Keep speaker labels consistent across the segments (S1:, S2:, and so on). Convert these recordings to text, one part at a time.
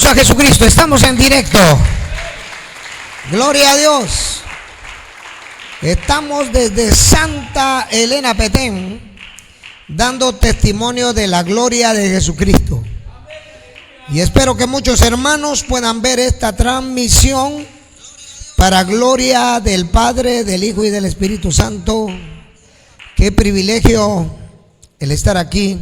S1: a Jesucristo, estamos en directo. Gloria a Dios. Estamos desde Santa Elena Petén dando testimonio de la gloria de Jesucristo. Y espero que muchos hermanos puedan ver esta transmisión para gloria del Padre, del Hijo y del Espíritu Santo. Qué privilegio el estar aquí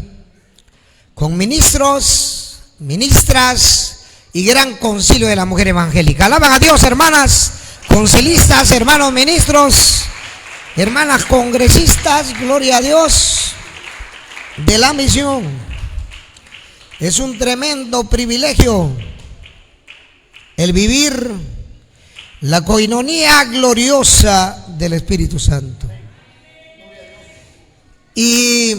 S1: con ministros, ministras y gran concilio de la mujer evangélica. Alaban a Dios, hermanas concilistas, hermanos ministros, hermanas congresistas, gloria a Dios de la misión. Es un tremendo privilegio el vivir la coinonía gloriosa del Espíritu Santo y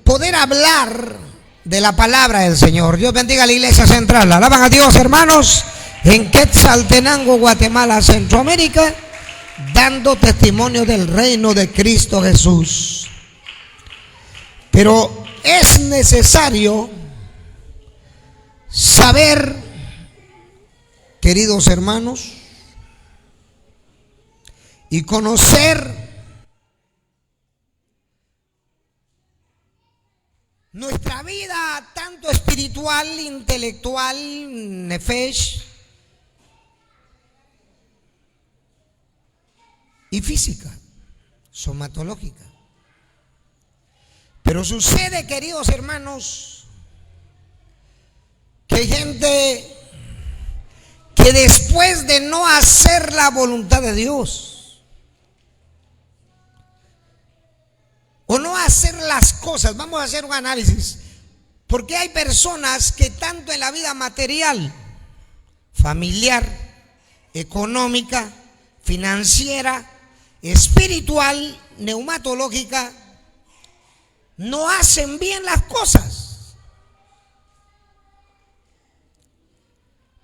S1: poder hablar de la palabra del Señor. Dios bendiga a la iglesia central. Alaban a Dios, hermanos, en Quetzaltenango, Guatemala, Centroamérica, dando testimonio del reino de Cristo Jesús. Pero es necesario saber, queridos hermanos, y conocer nuestra vida, tanto espiritual, intelectual, nefesh, y física, somatológica. Pero sucede, queridos hermanos, que hay gente que después de no hacer la voluntad de Dios o no hacer las cosas, vamos a hacer un análisis, porque hay personas que tanto en la vida material, familiar, económica, financiera, espiritual, neumatológica, no hacen bien las cosas.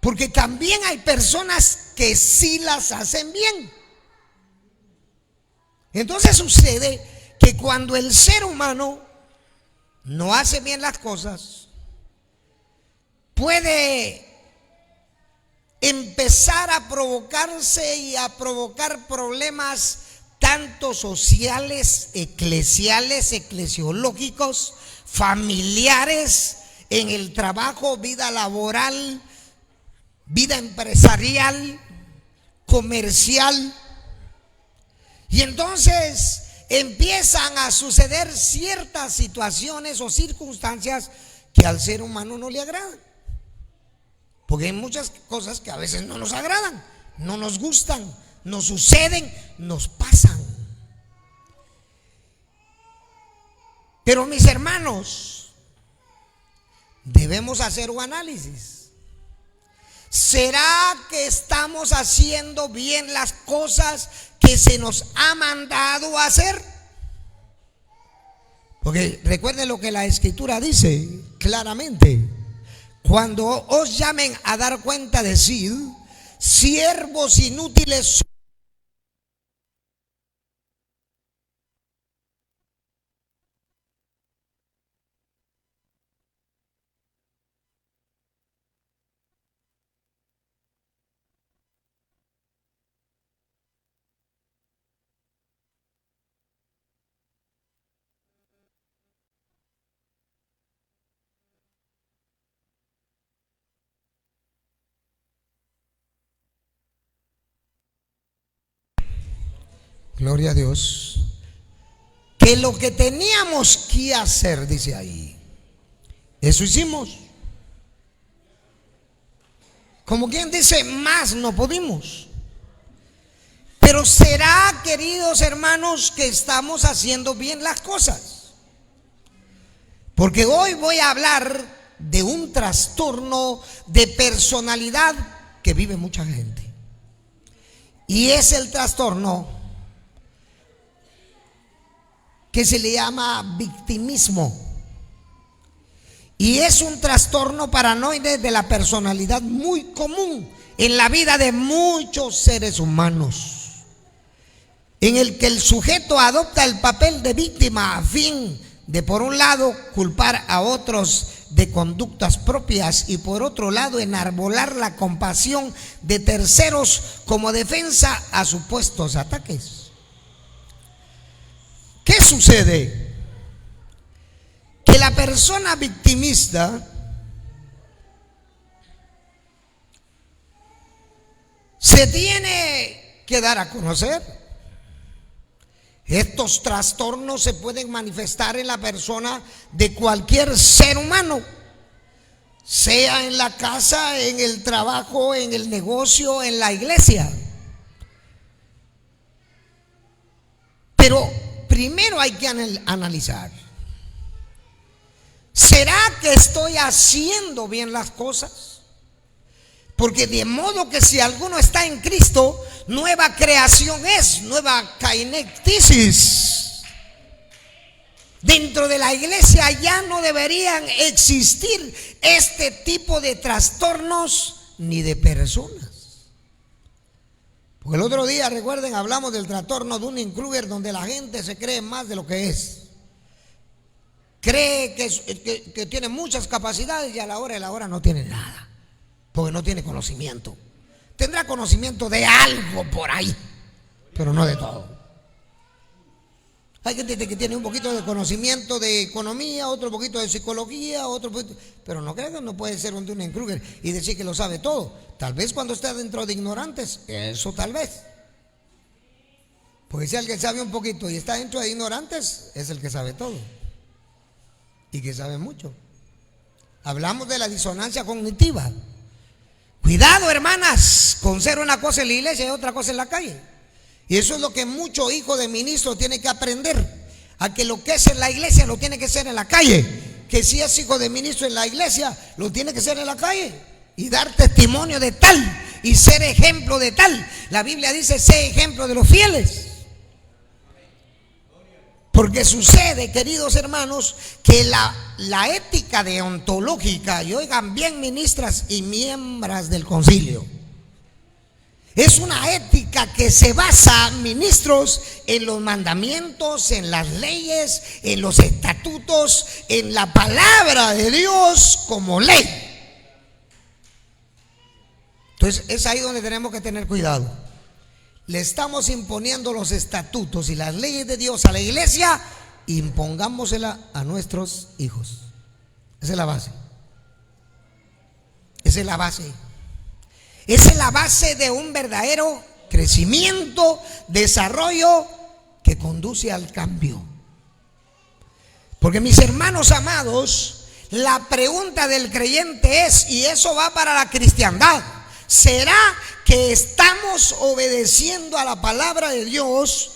S1: Porque también hay personas que sí las hacen bien. Entonces sucede que cuando el ser humano no hace bien las cosas, puede empezar a provocarse y a provocar problemas tanto sociales, eclesiales, eclesiológicos, familiares, en el trabajo, vida laboral, vida empresarial, comercial. Y entonces empiezan a suceder ciertas situaciones o circunstancias que al ser humano no le agradan. Porque hay muchas cosas que a veces no nos agradan, no nos gustan, nos suceden, nos pasan. Pero mis hermanos, debemos hacer un análisis. ¿Será que estamos haciendo bien las cosas que se nos ha mandado a hacer? Porque recuerden lo que la Escritura dice claramente: cuando os llamen a dar cuenta, decid, siervos inútiles. Gloria a Dios. Que lo que teníamos que hacer, dice ahí, eso hicimos. Como quien dice, más no pudimos. Pero será, queridos hermanos, que estamos haciendo bien las cosas. Porque hoy voy a hablar de un trastorno de personalidad que vive mucha gente. Y es el trastorno que se le llama victimismo. Y es un trastorno paranoide de la personalidad muy común en la vida de muchos seres humanos, en el que el sujeto adopta el papel de víctima a fin de, por un lado, culpar a otros de conductas propias y por otro lado enarbolar la compasión de terceros como defensa a supuestos ataques. ¿Qué sucede? Que la persona victimista se tiene que dar a conocer. Estos trastornos se pueden manifestar en la persona de cualquier ser humano, sea en la casa, en el trabajo, en el negocio, en la iglesia. Pero primero hay que analizar: ¿será que estoy haciendo bien las cosas? Porque de modo que si alguno está en Cristo, nueva creación es, nueva kainectisis. Dentro de la iglesia ya no deberían existir este tipo de trastornos ni de personas. Porque el otro día, recuerden, hablamos del trastorno de Dunning-Kruger, donde la gente se cree más de lo que es. Cree que tiene muchas capacidades y a la hora de la hora no tiene nada. Porque no tiene conocimiento. Tendrá conocimiento de algo por ahí, pero no de todo. Hay gente que tiene un poquito de conocimiento de economía, otro poquito de psicología, otro poquito, pero no creo que no puede ser un Dunning-Kruger y decir que lo sabe todo. Tal vez cuando esté dentro de ignorantes, eso tal vez. Porque si alguien sabe un poquito y está dentro de ignorantes, es el que sabe todo y que sabe mucho. Hablamos de la disonancia cognitiva. Cuidado, hermanas, con ser una cosa en la iglesia y otra cosa en la calle. Y eso es lo que mucho hijo de ministro tiene que aprender: a que lo que es en la iglesia lo tiene que ser en la calle. Que si es hijo de ministro en la iglesia, lo tiene que ser en la calle y dar testimonio de tal y ser ejemplo de tal. La Biblia dice: sé ejemplo de los fieles. Porque sucede, queridos hermanos, que la ética deontológica, y oigan bien, ministras y miembros del concilio, es una ética que se basa, ministros, en los mandamientos, en las leyes, en los estatutos, en la palabra de Dios como ley. Entonces es ahí donde tenemos que tener cuidado. Le estamos imponiendo los estatutos y las leyes de Dios a la iglesia, impongámosela a nuestros hijos. Esa es la base. Esa es la base. Esa es la base de un verdadero crecimiento, desarrollo que conduce al cambio. Porque, mis hermanos amados, la pregunta del creyente es, y eso va para la cristiandad: ¿será que estamos obedeciendo a la palabra de Dios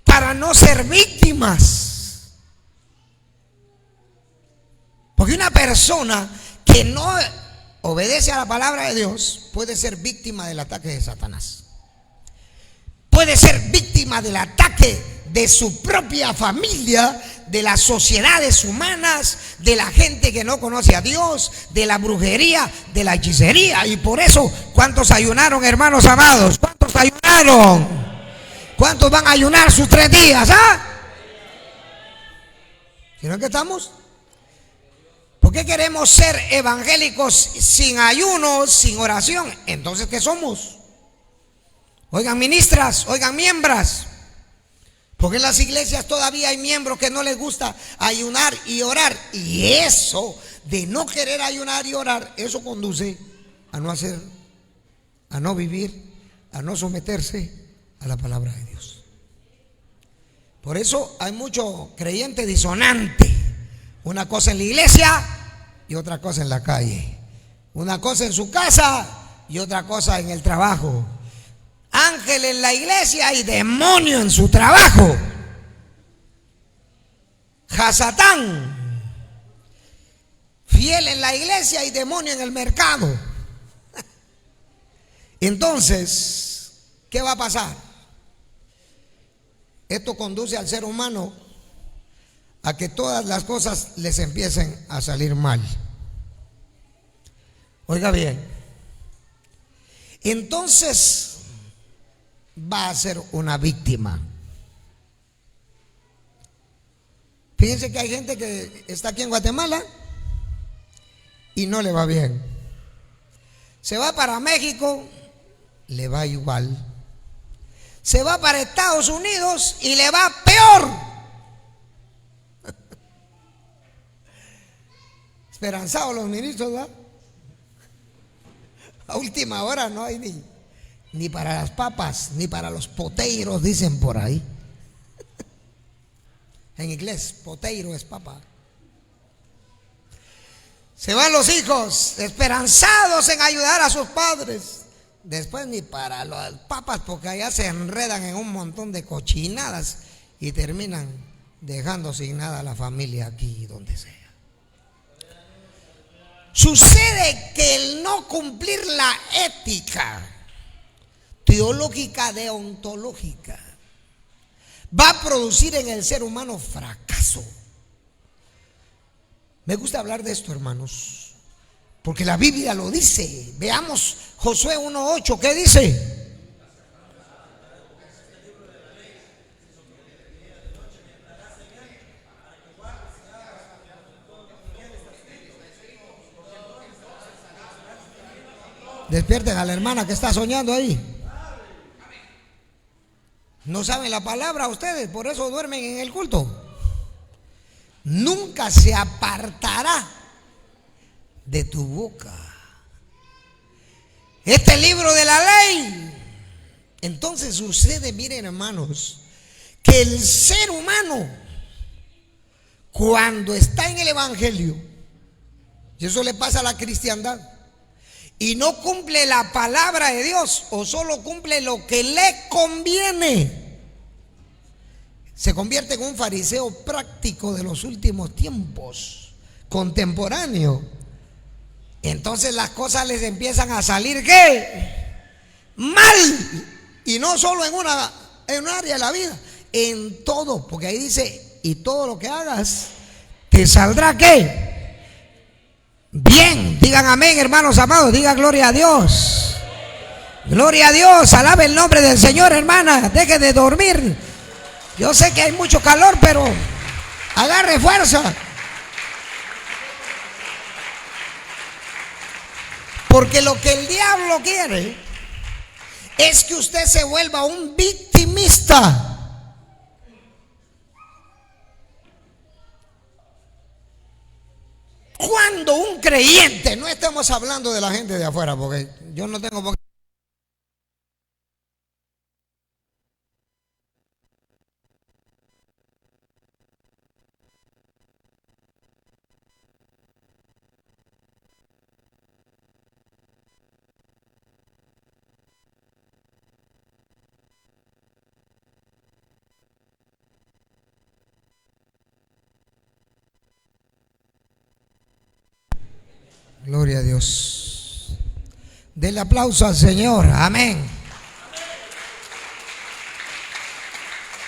S1: para no ser víctimas? Porque una persona que no obedece a la palabra de Dios puede ser víctima del ataque de Satanás. Puede ser víctima del ataque de su propia familia, de las sociedades humanas, de la gente que no conoce a Dios, de la brujería, de la hechicería. Y por eso, ¿cuántos ayunaron, hermanos amados? ¿Cuántos ayunaron? ¿Cuántos van a ayunar sus 3 días? ¿Si no es que estamos? ¿Por qué queremos ser evangélicos sin ayuno, sin oración? Entonces, ¿qué somos? Oigan, ministras, oigan, miembros. Porque en las iglesias todavía hay miembros que no les gusta ayunar y orar. Y eso de no querer ayunar y orar, eso conduce a no hacer, a no vivir, a no someterse a la palabra de Dios. Por eso hay mucho creyente disonante. Una cosa en la iglesia y otra cosa en la calle. Una cosa en su casa y otra cosa en el trabajo. Ángel en la iglesia y demonio en su trabajo. Hasatán, fiel en la iglesia y demonio en el mercado. Entonces, ¿qué va a pasar? Esto conduce al ser humano a que todas las cosas les empiecen a salir mal. Oiga bien, entonces va a ser una víctima. Fíjense que hay gente que está aquí en Guatemala y no le va bien. Se va para México, le va igual. Se va para Estados Unidos y le va peor. Esperanzados los ministros, ¿verdad? A última hora no hay ni para las papas, ni para los poteiros, dicen por ahí. En inglés, poteiro es papa. Se van los hijos esperanzados en ayudar a sus padres. Después ni para las papas, porque allá se enredan en un montón de cochinadas y terminan dejando sin nada a la familia aquí donde sea. Sucede que el no cumplir la ética teológica, deontológica, va a producir en el ser humano fracaso. Me gusta hablar de esto, hermanos, porque la Biblia lo dice. Veamos Josué 1:8, ¿qué dice? Despierten a la hermana que está soñando ahí. No saben la palabra ustedes, por eso duermen en el culto. Nunca se apartará de tu boca este libro de la ley. Entonces sucede, miren hermanos, que el ser humano, cuando está en el evangelio, y eso le pasa a la cristiandad, y no cumple la palabra de Dios, o solo cumple lo que le conviene, se convierte en un fariseo práctico de los últimos tiempos, contemporáneo. Entonces las cosas les empiezan a salir ¿qué? Mal. Y no solo en un área de la vida, en todo, porque ahí dice, y todo lo que hagas te saldrá ¿qué? Bien. Digan amén, hermanos amados, digan gloria a Dios. Gloria a Dios, alabe el nombre del Señor, hermana. Deje de dormir. Yo sé que hay mucho calor, pero agarre fuerza. Porque lo que el diablo quiere es que usted se vuelva un victimista. Cuando un creyente, no estamos hablando de la gente de afuera, porque yo no tengo por qué. Gloria a Dios. Denle aplauso al Señor. Amén.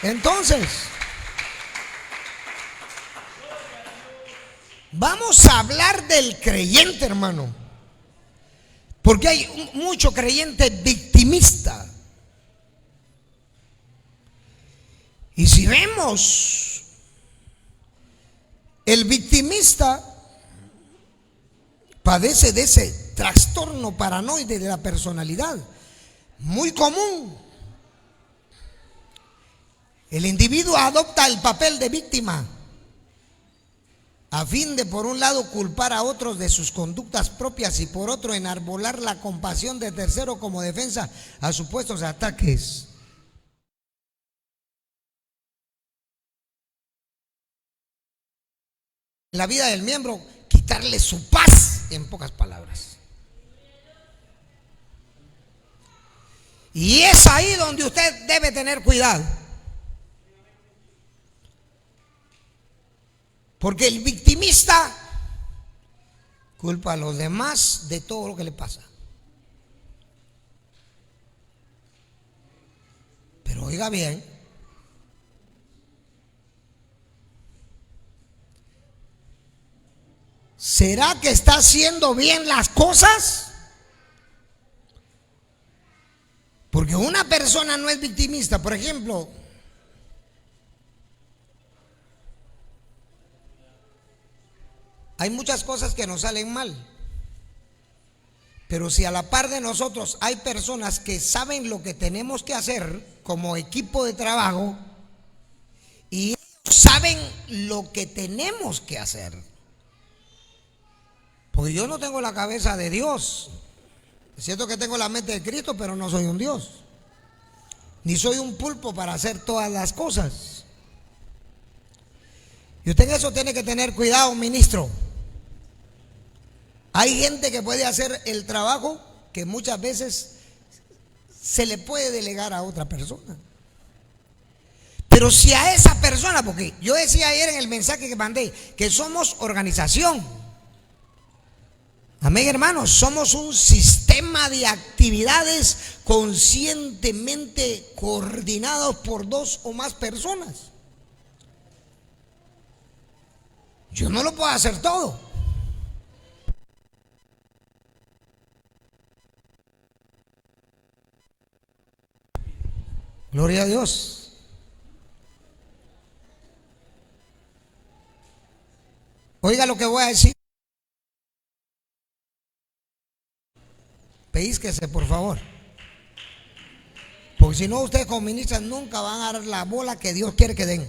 S1: Entonces, vamos a hablar del creyente, hermano, porque hay mucho creyente victimista. Y si vemos, el victimista padece de ese trastorno paranoide de la personalidad, muy común. El individuo adopta el papel de víctima a fin de, por un lado, culpar a otros de sus conductas propias y por otro, enarbolar la compasión de tercero como defensa a supuestos ataques. La vida del miembro, quitarle su paz, en pocas palabras. Y es ahí donde usted debe tener cuidado. Porque el victimista culpa a los demás de todo lo que le pasa. Pero oiga bien, ¿será que está haciendo bien las cosas? Porque una persona no es victimista. Por ejemplo, hay muchas cosas que nos salen mal. Pero si a la par de nosotros hay personas que saben lo que tenemos que hacer como equipo de trabajo y ellos saben lo que tenemos que hacer, porque yo no tengo la cabeza de Dios. Es cierto que tengo la mente de Cristo, pero no soy un Dios, ni soy un pulpo para hacer todas las cosas. Y usted en eso tiene que tener cuidado, ministro. Hay gente que puede hacer el trabajo que muchas veces se le puede delegar a otra persona. Pero si a esa persona, porque yo decía ayer en el mensaje que mandé, que somos organización. Amén, hermanos, somos un sistema de actividades conscientemente coordinados por dos o más personas. Yo no lo puedo hacer todo. Gloria a Dios. Oiga lo que voy a decir. Peísquese, por favor. Porque si no, ustedes como ministras nunca van a dar la bola que Dios quiere que den.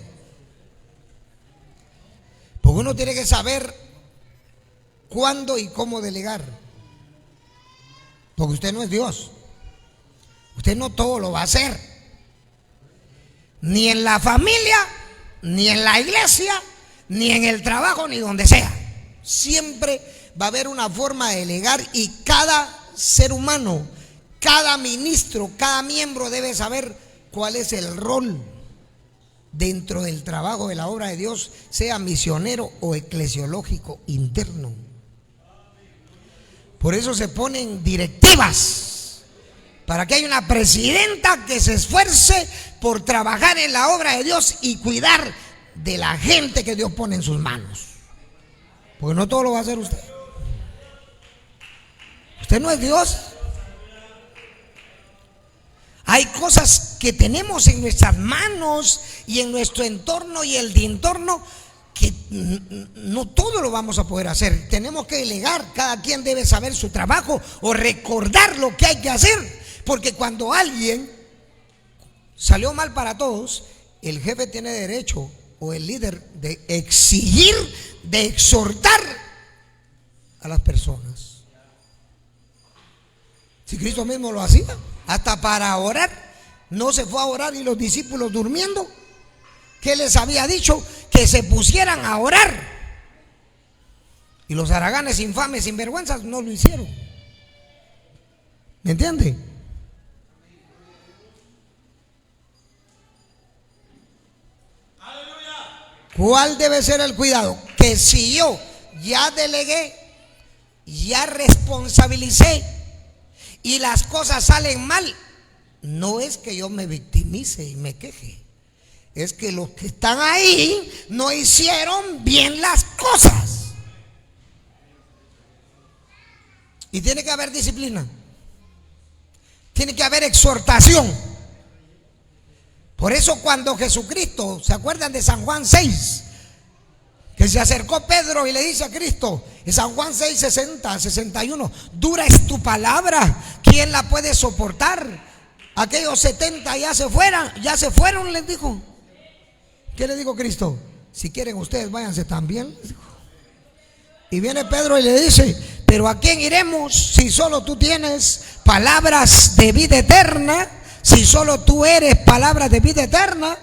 S1: Porque uno tiene que saber cuándo y cómo delegar. Porque usted no es Dios. Usted no todo lo va a hacer. Ni en la familia, ni en la iglesia, ni en el trabajo, ni donde sea. Siempre va a haber una forma de delegar y cada ser humano, cada ministro, cada miembro debe saber cuál es el rol dentro del trabajo de la obra de Dios, sea misionero o eclesiológico interno. Por eso se ponen directivas para que haya una presidenta que se esfuerce por trabajar en la obra de Dios y cuidar de la gente que Dios pone en sus manos. Porque no todo lo va a hacer usted. Usted no es Dios. Hay cosas que tenemos en nuestras manos y en nuestro entorno y el de entorno que no todo lo vamos a poder hacer. Tenemos que delegar. Cada quien debe saber su trabajo o recordar lo que hay que hacer. Porque cuando alguien salió mal para todos, el jefe tiene derecho, o el líder, de exigir, de exhortar a las personas. Si Cristo mismo lo hacía, hasta para orar, no se fue a orar y los discípulos durmiendo. ¿Qué les había dicho? Que se pusieran a orar. Y los haraganes infames, sinvergüenzas, no lo hicieron. ¿Me entiende? ¿Cuál debe ser el cuidado? Que si yo ya delegué, ya responsabilicé y las cosas salen mal, no es que yo me victimice y me queje, es que los que están ahí no hicieron bien las cosas. Y tiene que haber disciplina, tiene que haber exhortación. Por eso cuando Jesucristo, ¿se acuerdan de San Juan 6? Que se acercó Pedro y le dice a Cristo, en San Juan 6, 60, 61, dura es tu palabra, ¿quién la puede soportar? Aquellos 70 ya se fueron, les dijo. ¿Qué le dijo Cristo? Si quieren ustedes váyanse también, les dijo. Y viene Pedro y le dice, pero ¿a quién iremos si solo tú tienes palabras de vida eterna? Si solo tú eres palabras de vida eterna.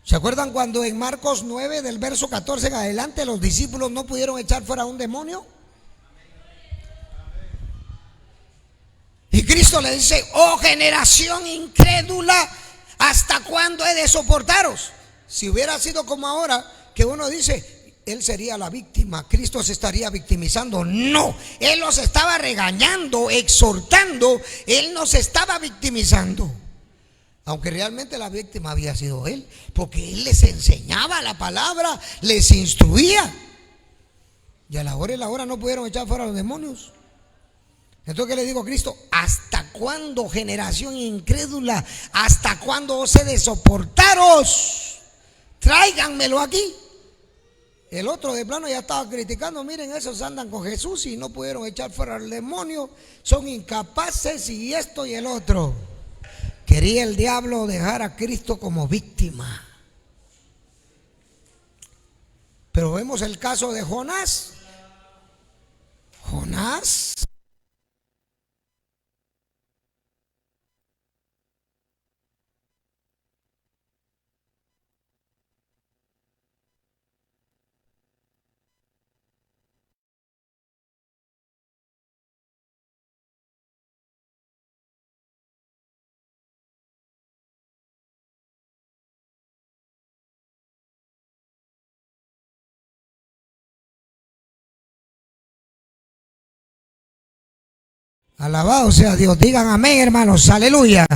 S1: ¿Se acuerdan cuando en Marcos 9 del verso 14 en adelante los discípulos no pudieron echar fuera a un demonio? Y Cristo le dice, oh generación incrédula, ¿hasta cuándo he de soportaros? Si hubiera sido como ahora, que uno dice, él sería la víctima, Cristo se estaría victimizando. No, Él los estaba regañando, exhortando, Él no se estaba victimizando. Aunque realmente la víctima había sido Él, porque Él les enseñaba la palabra, les instruía. Y a la hora no pudieron echar fuera a los demonios. Entonces, ¿qué le digo a Cristo? ¿Hasta cuándo, generación incrédula? ¿Hasta cuándo os he de soportaros? Tráiganmelo aquí. El otro de plano ya estaba criticando, miren, esos andan con Jesús y no pudieron echar fuera al demonio, son incapaces y esto y el otro. Quería el diablo dejar a Cristo como víctima. Pero vemos el caso de Jonás. Jonás alabado sea Dios. Digan amén, hermanos. Aleluya.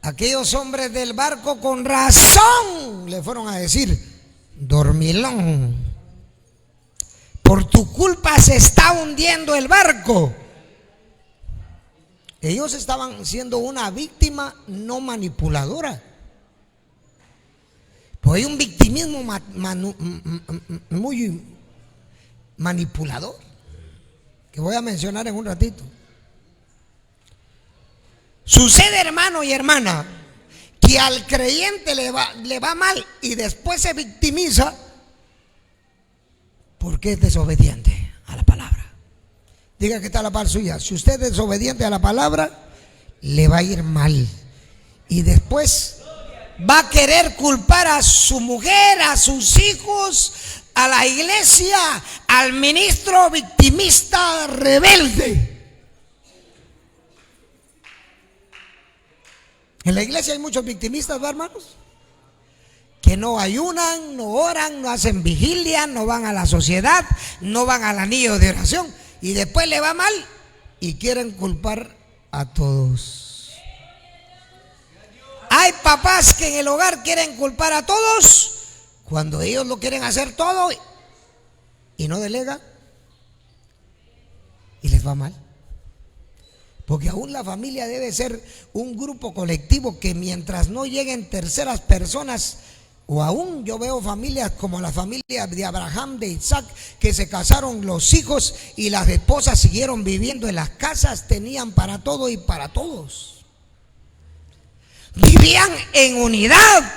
S1: Aquellos hombres del barco con razón le fueron a decir: dormilón, por tu culpa se está hundiendo el barco. Ellos estaban siendo una víctima no manipuladora. Pues hay un victimismo muy manipulador, que voy a mencionar en un ratito. Sucede, hermano y hermana, que al creyente le va mal y después se victimiza porque es desobediente a la palabra. Diga que está la par suya. Si usted es desobediente a la palabra, le va a ir mal. Y después va a querer culpar a su mujer, a sus hijos, a la iglesia, al ministro victimista rebelde. En la iglesia hay muchos victimistas, ¿verdad, hermanos? Que no ayunan, no oran, no hacen vigilia, no van a la sociedad, no van al anillo de oración y después le va mal y quieren culpar a todos. Hay papás que en el hogar quieren culpar a todos cuando ellos lo quieren hacer todo y no delegan y les va mal. Porque aún la familia debe ser un grupo colectivo que mientras no lleguen terceras personas, o aún yo veo familias como la familia de Abraham, de Isaac, que se casaron los hijos y las esposas siguieron viviendo en las casas, tenían para todo y para todos. Vivían en unidad.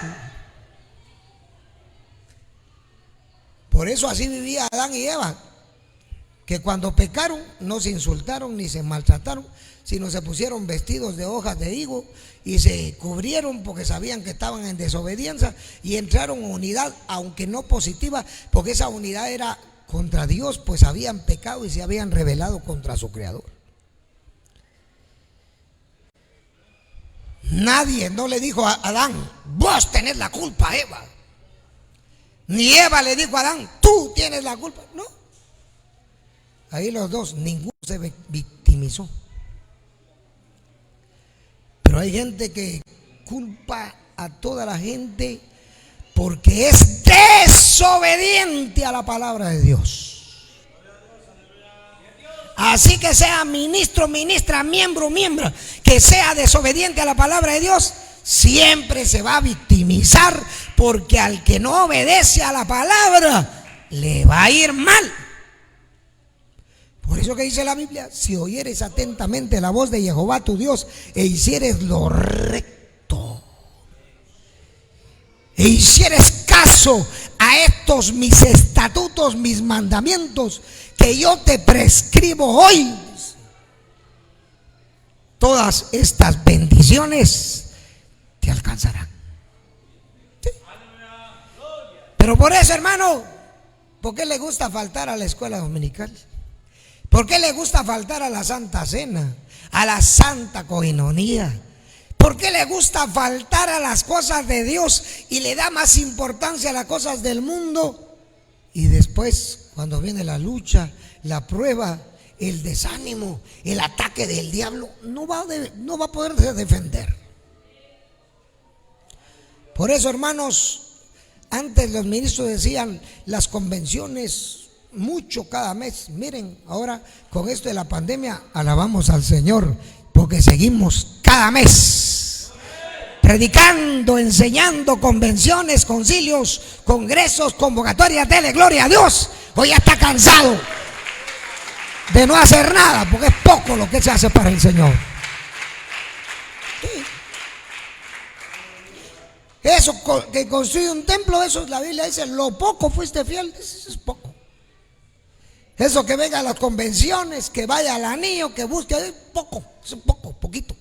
S1: Por eso así vivía Adán y Eva, que cuando pecaron no se insultaron ni se maltrataron, sino se pusieron vestidos de hojas de higo y se cubrieron porque sabían que estaban en desobediencia y entraron en unidad, aunque no positiva, porque esa unidad era contra Dios, pues habían pecado y se habían rebelado contra su creador. Nadie no le dijo a Adán: vos tenés la culpa, Eva. Ni Eva le dijo a Adán: tú tienes la culpa. No. Ahí los dos, ninguno se victimizó. Pero hay gente que culpa a toda la gente porque es desobediente a la palabra de Dios. Así que sea ministro, ministra, miembro, miembro, que sea desobediente a la palabra de Dios, siempre se va a victimizar, porque al que no obedece a la palabra le va a ir mal. Por eso que dice la Biblia: si oyeres atentamente la voz de Jehová tu Dios e hicieres lo recto, e hicieres caso a estos mis estatutos, mis mandamientos que yo te prescribo hoy, todas estas bendiciones te alcanzarán. ¿Sí? Pero por eso, hermano, ¿por qué le gusta faltar a la escuela dominical? ¿Por qué le gusta faltar a la Santa Cena, a la Santa Coinonía? ¿Por qué le gusta faltar a las cosas de Dios y le da más importancia a las cosas del mundo? Y después, cuando viene la lucha, la prueba, el desánimo, el ataque del diablo, no va a poderse defender. Por eso, hermanos, antes los ministros decían: las convenciones, mucho cada mes. Miren, ahora con esto de la pandemia, alabamos al Señor porque seguimos cada cada mes, predicando, enseñando, convenciones, concilios, congresos, convocatorias. Dele gloria a Dios. Hoy ya está cansado de no hacer nada, porque es poco lo que se hace para el Señor. Sí. Eso que construye un templo, eso la Biblia dice, lo poco fuiste fiel, eso es poco. Eso que venga a las convenciones, que vaya al anillo, que busque, es poco, es poco, poquito.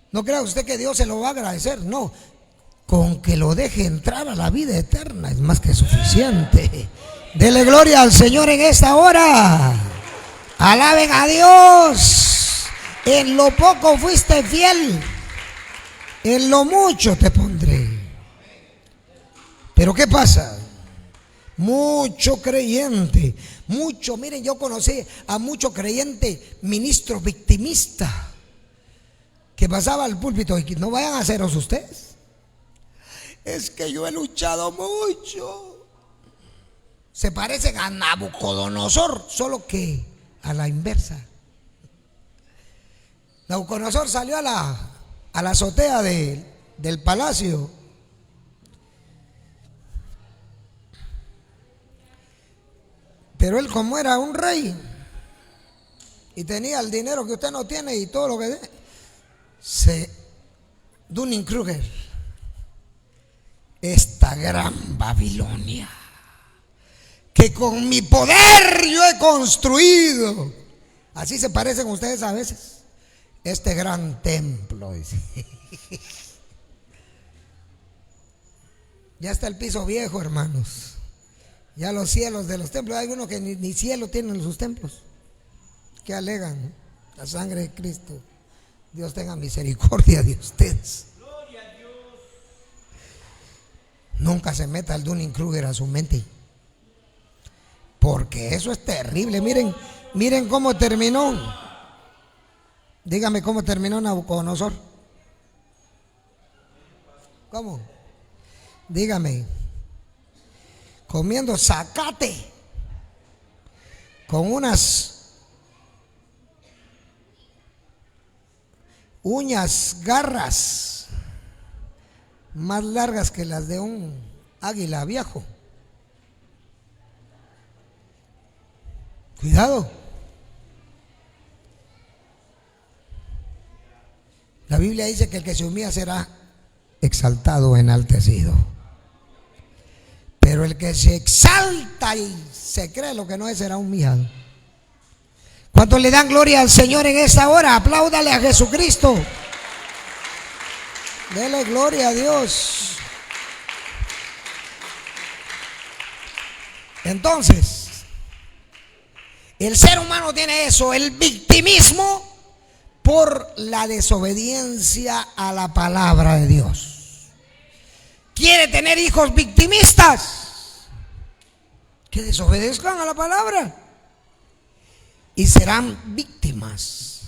S1: No crea usted que Dios se lo va a agradecer, no. Con que lo deje entrar a la vida eterna es más que suficiente. Dele gloria al Señor en esta hora. Alaben a Dios. En lo poco fuiste fiel, en lo mucho te pondré. Pero ¿qué pasa? Mucho creyente, miren, yo conocí a mucho creyente ministro victimista que pasaba al púlpito y no vayan a haceros ustedes. Es que yo he luchado mucho. Se parecen a Nabucodonosor, solo que a la inversa. Nabucodonosor salió a la azotea del palacio Pero él, como era un rey y tenía el dinero que usted no tiene y todo lo que Dunning-Kruger, esta gran Babilonia que con mi poder yo he construido, así se parecen ustedes a veces, este gran templo, dice. Ya está el piso viejo, hermanos. Ya los cielos de los templos, hay unos que ni cielo tienen en sus templos, que alegan la sangre de Cristo. Dios tenga misericordia de ustedes. Nunca se meta el Dunning-Kruger a su mente, porque eso es terrible. Miren cómo terminó. Dígame cómo terminó Nabucodonosor. ¿Cómo? Dígame. Comiendo zacate con unas uñas, garras más largas que las de un águila viejo. Cuidado. La Biblia dice que el que se humilla será exaltado, enaltecido. Pero el que se exalta y se cree lo que no es será humillado. ¿Cuántos le dan gloria al Señor en esta hora? Apláudale a Jesucristo. Dele gloria a Dios. Entonces, el ser humano tiene eso, el victimismo por la desobediencia a la palabra de Dios. Quiere tener hijos victimistas que desobedezcan a la palabra y serán víctimas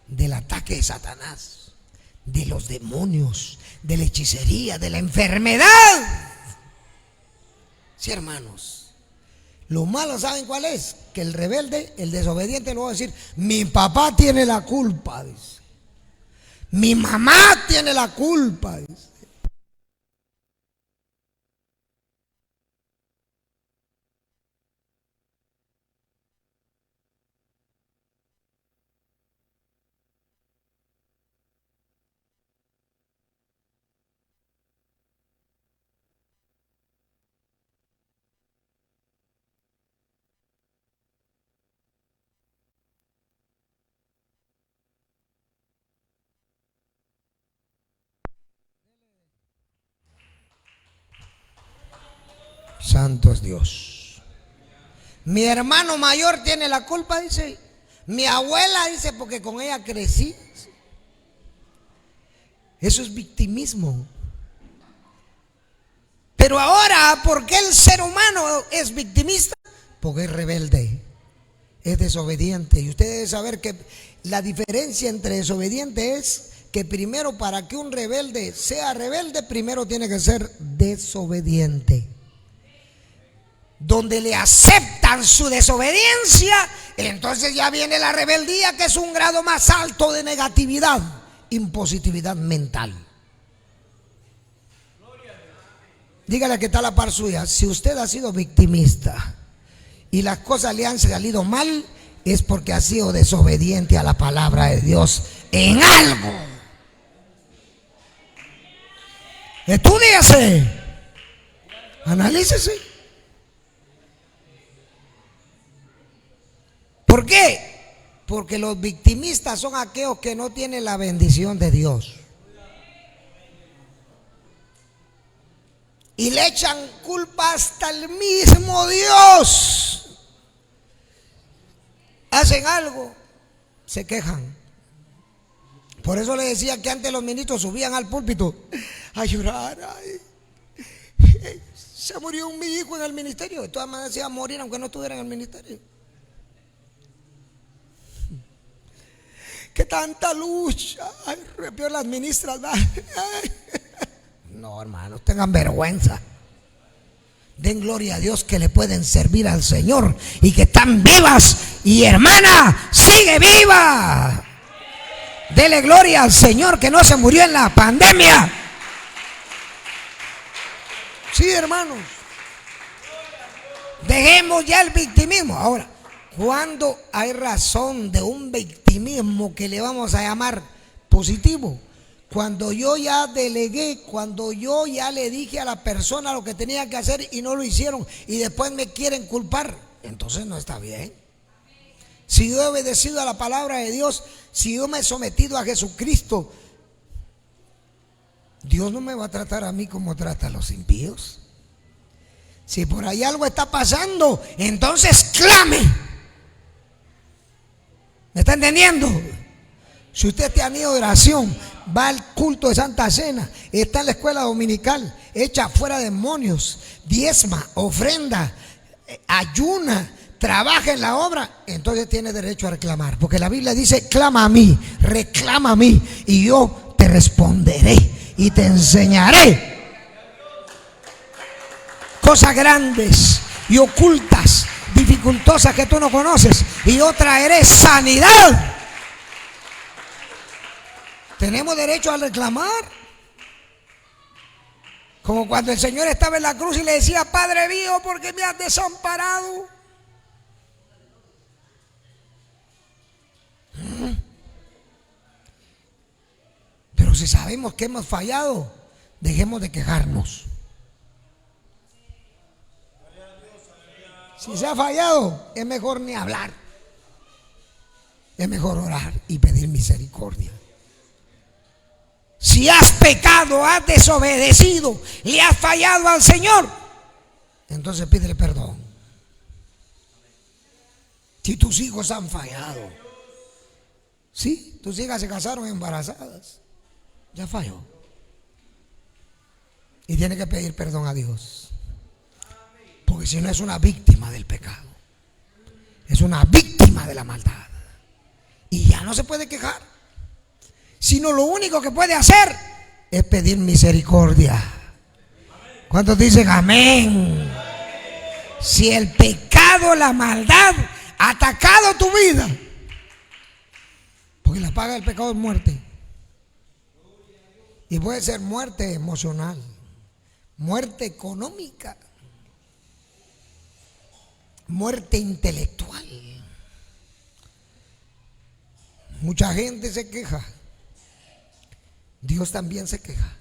S1: del ataque de Satanás, de los demonios, de la hechicería, de la enfermedad. Sí, hermanos, lo malo, ¿saben cuál es? Que el rebelde, el desobediente, lo va a decir: mi papá tiene la culpa, dice. Mi mamá tiene la culpa, dice. Santo es Dios. Mi hermano mayor tiene la culpa, dice. Mi abuela, dice, porque con ella crecí. Eso es victimismo. Pero ahora, ¿por qué el ser humano es victimista? Porque es rebelde, es desobediente. Y usted debe saber que la diferencia entre desobediente es que primero, para que un rebelde sea rebelde, primero tiene que ser desobediente. donde le aceptan su desobediencia, entonces ya viene la rebeldía, que es un grado más alto de negatividad, impositividad mental. Dígale que está a la par suya: si usted ha sido victimista y las cosas le han salido mal, es porque ha sido desobediente a la palabra de Dios en algo. Estúdiese, analícese. ¿Por qué? Porque los victimistas son aquellos que no tienen la bendición de Dios y le echan culpa hasta el mismo Dios. Hacen algo, se quejan. Por eso le decía que antes los ministros subían al púlpito a llorar. Ay, se murió mi hijo en el ministerio. De todas maneras se iba a morir aunque no estuviera en el ministerio. Que tanta lucha. Ay, peor las ministras. Ay. No, hermanos, tengan vergüenza. Den gloria a Dios que le pueden servir al Señor y que están vivas. Y hermana, sigue viva. Dele gloria al Señor que no se murió en la pandemia. Sí, hermanos. Dejemos ya el victimismo. Ahora, ¿cuándo hay razón de un victimismo que le vamos a llamar positivo? Cuando yo ya delegué, cuando yo ya le dije a la persona lo que tenía que hacer y no lo hicieron y después me quieren culpar, entonces no está bien. Si yo he obedecido a la palabra de Dios, si yo me he sometido a Jesucristo, Dios no me va a tratar a mí como trata a los impíos. Si por ahí algo está pasando, entonces clame. ¿Me está entendiendo? Si usted te ha ido de oración, va al culto de Santa Cena, está en la escuela dominical, echa fuera demonios, diezma, ofrenda, ayuna, trabaja en la obra, entonces tiene derecho a reclamar. Porque la Biblia dice: clama a mí, reclama a mí, y yo te responderé y te enseñaré cosas grandes y ocultas, dificultosas que tú no conoces, y yo traeré sanidad. Tenemos derecho a reclamar. Como cuando el Señor estaba en la cruz y le decía: Padre mío, ¿por qué me has desamparado? Pero si sabemos que hemos fallado, dejemos de quejarnos. Si se ha fallado, es mejor ni hablar. Es mejor orar y pedir misericordia. Si has pecado, has desobedecido, le has fallado al Señor, entonces pídele perdón. Si tus hijos han fallado, sí, tus hijas se casaron embarazadas, ya falló. Y tiene que pedir perdón a Dios. Porque si no, es una víctima del pecado, es una víctima de la maldad. Y ya no se puede quejar, sino lo único que puede hacer es pedir misericordia. ¿Cuántos dicen amén? Si el pecado, la maldad ha atacado tu vida, porque la paga del pecado es muerte. Y puede ser muerte emocional, muerte económica, muerte intelectual. Mucha gente se queja. Dios también se queja.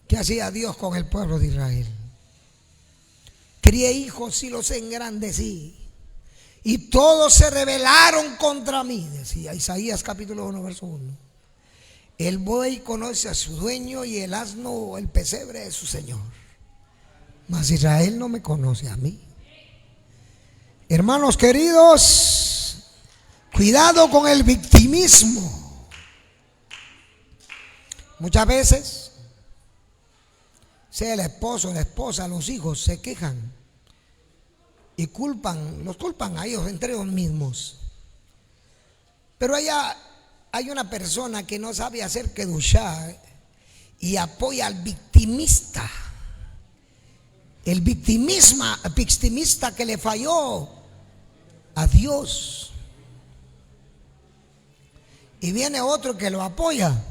S1: ¿Qué hacía Dios con el pueblo de Israel? Crié hijos y los engrandecí, y todos se rebelaron contra mí, decía Isaías capítulo 1 verso 1. El buey conoce a su dueño y el asno o el pesebre de su señor, mas Israel no me conoce a mí. Hermanos queridos, cuidado con el victimismo. Muchas veces, sea el esposo, la esposa, los hijos, se quejan y los culpan a ellos, entre ellos mismos. Pero hay una persona que no sabe hacer kedushá y apoya al victimista El victimista que le falló a Dios. Y viene otro que lo apoya,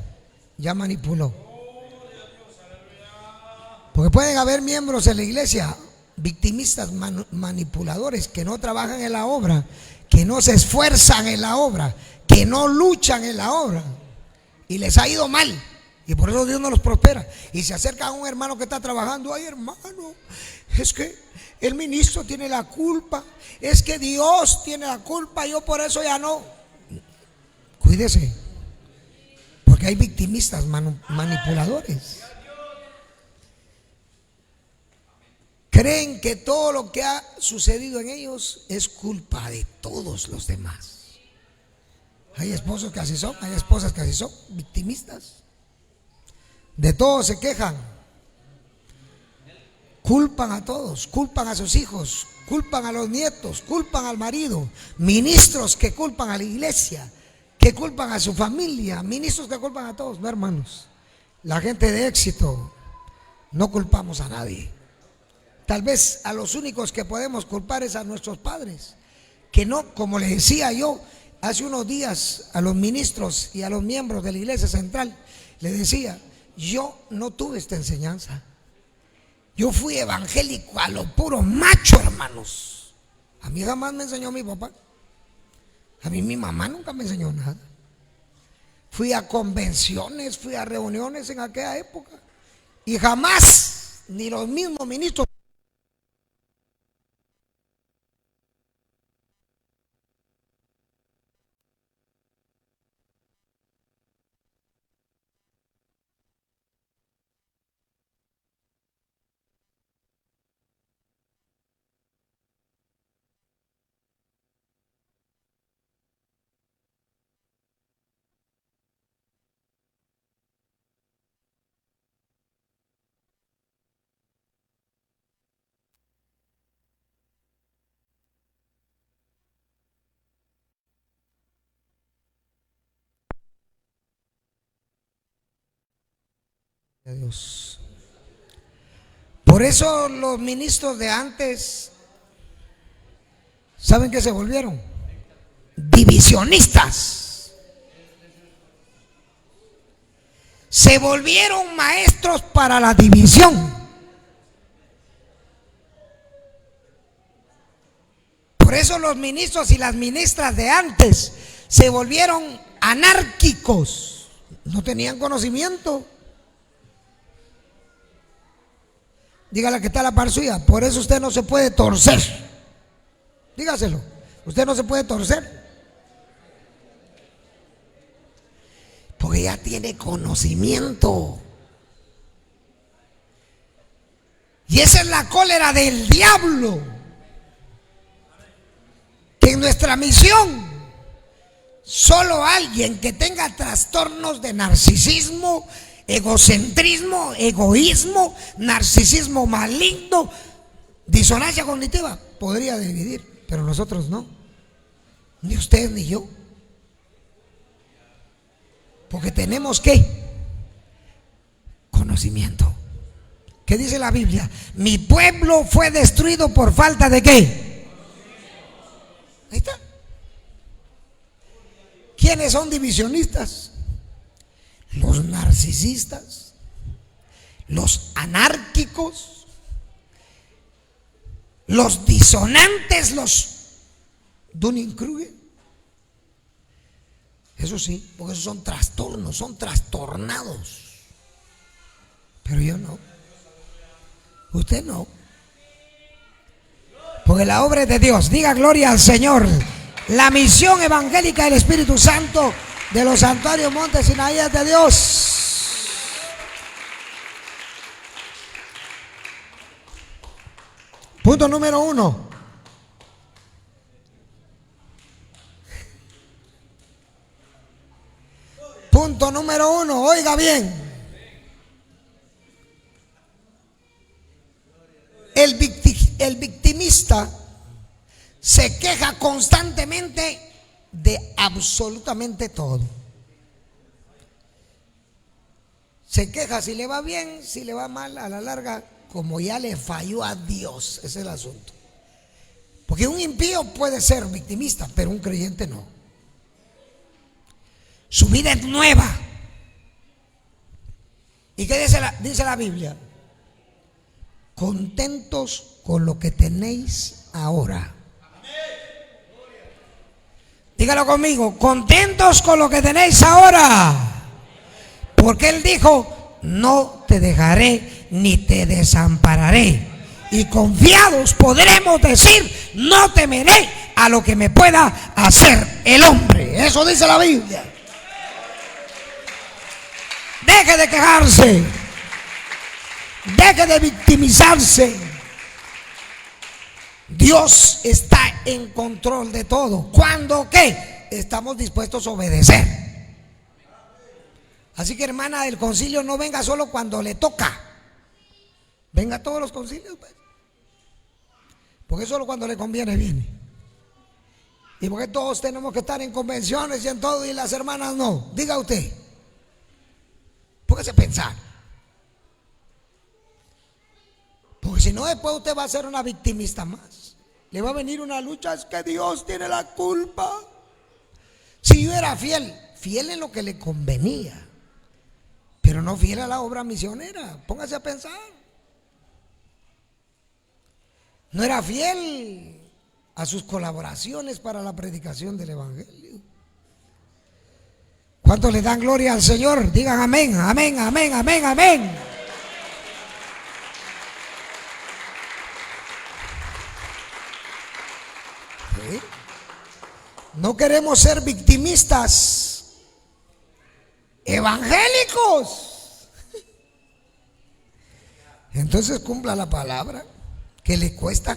S1: ya manipuló. Porque pueden haber miembros en la iglesia victimistas, manipuladores, que no trabajan en la obra, que no se esfuerzan en la obra, que no luchan en la obra, y les ha ido mal, y por eso Dios no los prospera. Y se acerca a un hermano que está trabajando: ay, hermano, es que el ministro tiene la culpa, es que Dios tiene la culpa, yo por eso ya no. Cuídese, porque hay victimistas manipuladores. Creen que todo lo que ha sucedido en ellos es culpa de todos los demás. Hay esposos que así son, hay esposas que así son, victimistas. De todo se quejan. Culpan a todos, culpan a sus hijos, culpan a los nietos, culpan al marido. Ministros que culpan a la iglesia, que culpan a su familia, ministros que culpan a todos. No, hermanos, la gente de éxito no culpamos a nadie. Tal vez a los únicos que podemos culpar es a nuestros padres, que no, como les decía yo hace unos días a los ministros y a los miembros de la iglesia central, les decía: yo no tuve esta enseñanza. Yo fui evangélico a lo puro macho, hermanos. A mí jamás me enseñó mi papá. A mí mi mamá nunca me enseñó nada. Fui a convenciones, fui a reuniones en aquella época, y jamás, ni los mismos ministros. De Dios. Por eso los ministros de antes, ¿saben qué se volvieron? Divisionistas. Se volvieron maestros para la división. Por eso los ministros y las ministras de antes se volvieron anárquicos. No tenían conocimiento. Dígale que está a la par suya: por eso usted no se puede torcer. Dígaselo: usted no se puede torcer, porque ya tiene conocimiento. Y esa es la cólera del diablo, que en nuestra misión solo alguien que tenga trastornos de narcisismo, egocentrismo, egoísmo, narcisismo maligno, disonancia cognitiva, podría dividir, pero nosotros no, ni usted ni yo, porque tenemos ¿qué? Conocimiento. ¿Qué dice la Biblia? Mi pueblo fue destruido por falta de ¿qué? Ahí está. ¿Quiénes son divisionistas? Los narcisistas, los anárquicos, los disonantes, los Dunning-Kruger. Eso sí, porque esos son trastornos, son trastornados. Pero yo no. Usted no. Porque la obra es de Dios. Diga gloria al Señor. La misión evangélica del Espíritu Santo de los santuarios Montes Sinaí es de Dios. Punto número 1. Punto número 1, oiga bien. El victimista se queja constantemente de absolutamente todo. Se queja si le va bien, si le va mal, a la larga como ya le falló a Dios. Ese es el asunto. Porque un impío puede ser victimista, pero un creyente no. Su vida es nueva. ¿Y qué dice la Biblia? Contentos con lo que tenéis ahora. Dígalo conmigo, contentos con lo que tenéis ahora. Porque Él dijo, no te dejaré ni te desampararé. Y confiados podremos decir, no temeré a lo que me pueda hacer el hombre. Eso dice la Biblia. Deje de quejarse. Deje de victimizarse. Dios está en control de todo. ¿Cuándo qué? Estamos dispuestos a obedecer. Así que, hermana del concilio, no venga solo cuando le toca. Venga a todos los concilios, pues. Porque solo cuando le conviene viene. Y porque todos tenemos que estar en convenciones y en todo, y las hermanas no. Diga usted. Póngase a pensar. Porque si no, después usted va a ser una victimista más. Le va a venir una lucha, es que Dios tiene la culpa. Si yo era fiel en lo que le convenía, pero no fiel a la obra misionera. Póngase a pensar. No era fiel a sus colaboraciones para la predicación del evangelio. ¿Cuántos le dan gloria al Señor? Digan amén, amén, amén, amén, amén. ¿Sí? No queremos ser victimistas evangélicos. Entonces cumpla la palabra. ¿Qué le cuesta?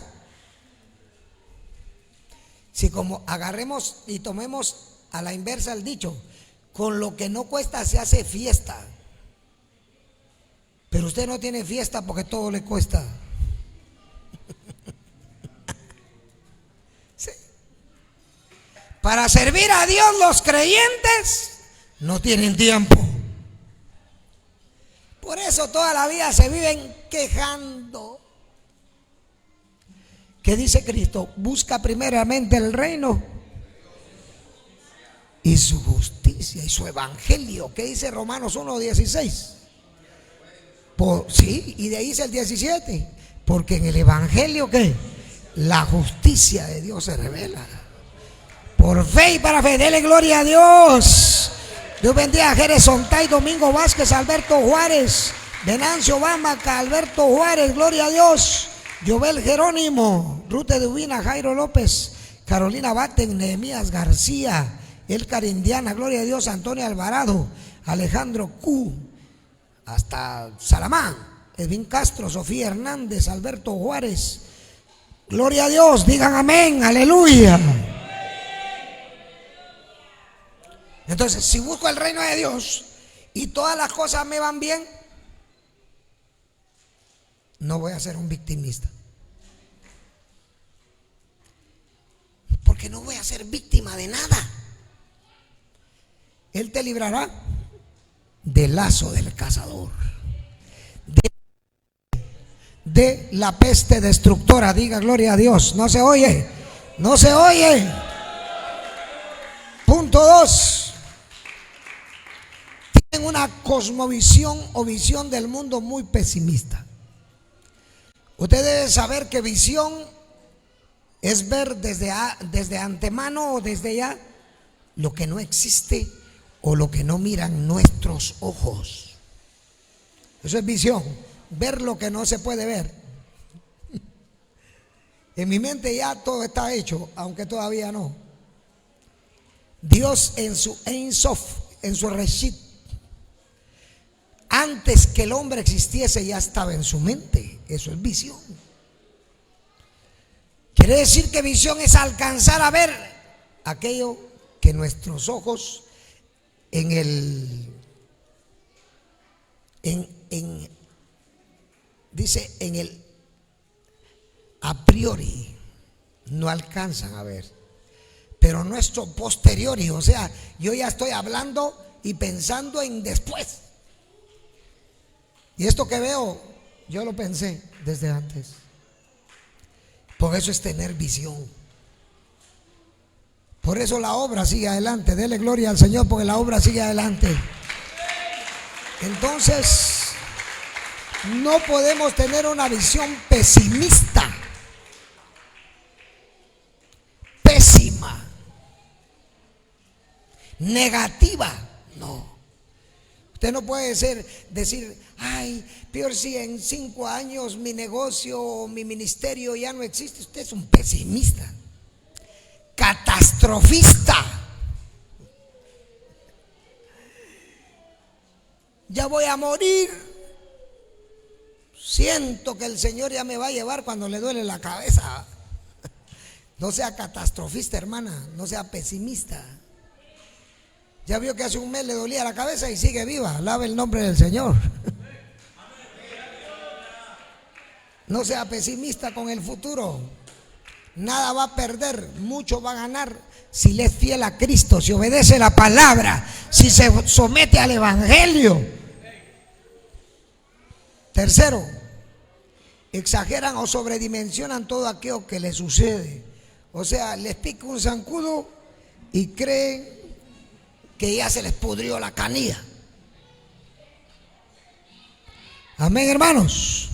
S1: Si como agarremos y tomemos a la inversa el dicho, con lo que no cuesta se hace fiesta. Pero usted no tiene fiesta porque todo le cuesta. Sí. Para servir a Dios los creyentes no tienen tiempo. Por eso toda la vida se viven quejando. ¿Qué dice Cristo? Busca primeramente el reino y su justicia y su evangelio. ¿Qué dice Romanos 1:16? Sí, y de ahí dice el 17. Porque en el evangelio, ¿qué? La justicia de Dios se revela. Por fe y para fe. Dele gloria a Dios. Dios bendiga a Jerez Sontay, Domingo Vázquez, Alberto Juárez, Venancio Bámaca, Alberto Juárez, gloria a Dios. Jovel Jerónimo, Rute de Ubina, Jairo López, Carolina Baten, Nehemías García, Elcar Indiana, gloria a Dios, Antonio Alvarado, Alejandro Q, hasta Salamán, Edwin Castro, Sofía Hernández, Alberto Juárez, gloria a Dios, digan amén, aleluya. Entonces, si busco el reino de Dios y todas las cosas me van bien, no voy a ser un victimista. Porque no voy a ser víctima de nada. Él te librará del lazo del cazador, de la peste destructora. Diga gloria a Dios. No se oye. No se oye. Punto 2. Tienen una cosmovisión o visión del mundo muy pesimista. Usted debe saber que visión es ver desde antemano o desde ya lo que no existe o lo que no miran nuestros ojos. Eso es visión, ver lo que no se puede ver. En mi mente ya todo está hecho, aunque todavía no. Dios en su Ein Sof, en su Reshit, antes que el hombre existiese ya estaba en su mente. Eso es visión. Quiere decir que visión es alcanzar a ver aquello que nuestros ojos dice en el a priori no alcanzan a ver, pero nuestro posteriori, o sea, yo ya estoy hablando y pensando en después. Y esto que veo Yo lo pensé desde antes. Por eso es tener visión. Por eso la obra sigue adelante. Dele gloria al Señor porque la obra sigue adelante. Entonces, no podemos tener una visión pesimista, pésima, negativa. No. Usted no puede decir, ay, peor si en 5 años mi negocio o mi ministerio ya no existe. Usted es un pesimista, catastrofista. Ya voy a morir. Siento que el Señor ya me va a llevar cuando le duele la cabeza. No sea catastrofista, hermana, no sea pesimista. Ya vio que hace un mes le dolía la cabeza y sigue viva. Alabe el nombre del Señor. No sea pesimista con el futuro. Nada va a perder, mucho va a ganar si le es fiel a Cristo, si obedece la palabra, si se somete al Evangelio. Tercero, exageran o sobredimensionan todo aquello que les sucede. O sea, les pica un zancudo y creen que ya se les pudrió la canilla. Amén, hermanos.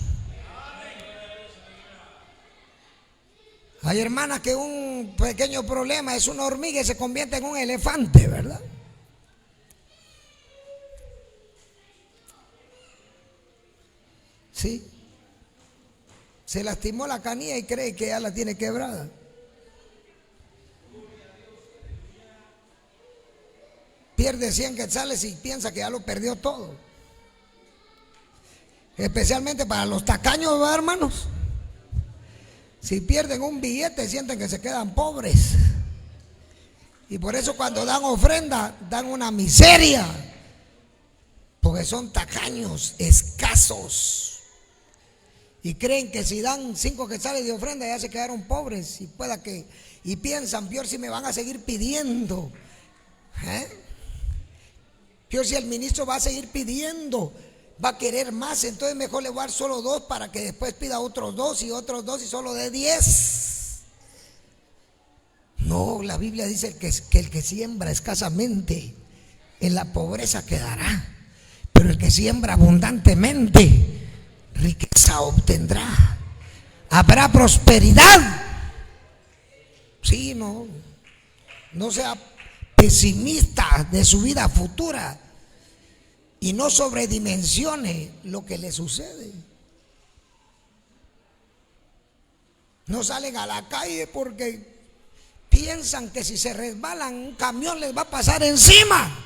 S1: Hay hermanas que un pequeño problema es una hormiga y se convierte en un elefante, ¿verdad? Sí. Se lastimó la canilla y cree que ya la tiene quebrada. Pierde 100 quetzales y piensa que ya lo perdió todo. Especialmente para los tacaños, ¿verdad, hermanos? Si pierden un billete sienten que se quedan pobres. Y por eso cuando dan ofrenda dan una miseria. Porque son tacaños, escasos. Y creen que si dan 5 quetzales de ofrenda ya se quedaron pobres. Y piensan, peor si me van a seguir pidiendo. Peor si el ministro va a seguir pidiendo. Va a querer más, entonces mejor le voy a dar solo 2 para que después pida otros 2 y otros 2 y solo de 10. No, la Biblia dice que el que siembra escasamente en la pobreza quedará, pero el que siembra abundantemente riqueza obtendrá. Habrá prosperidad. Sí, no sea pesimista de su vida futura. Y no sobredimensione lo que le sucede. No salen a la calle porque piensan que si se resbalan un camión les va a pasar encima.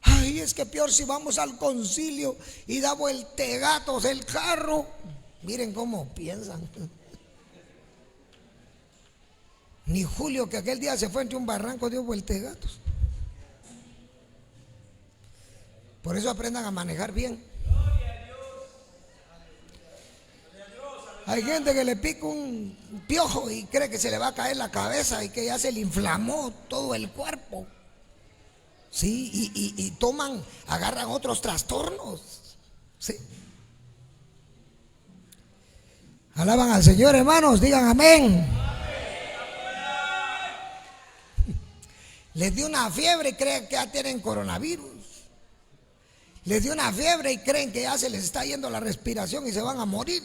S1: Ay, es que peor si vamos al concilio y da vueltegatos el carro. Miren cómo piensan. Ni Julio, que aquel día se fue entre un barranco, dio vueltegatos. Por eso aprendan a manejar bien. Hay gente que le pica un piojo y cree que se le va a caer la cabeza y que ya se le inflamó todo el cuerpo. Sí, y agarran otros trastornos. Sí. Alaban al Señor, hermanos, digan amén. Les dio una fiebre y creen que ya tienen coronavirus. Les dio una fiebre y creen que ya se les está yendo la respiración y se van a morir.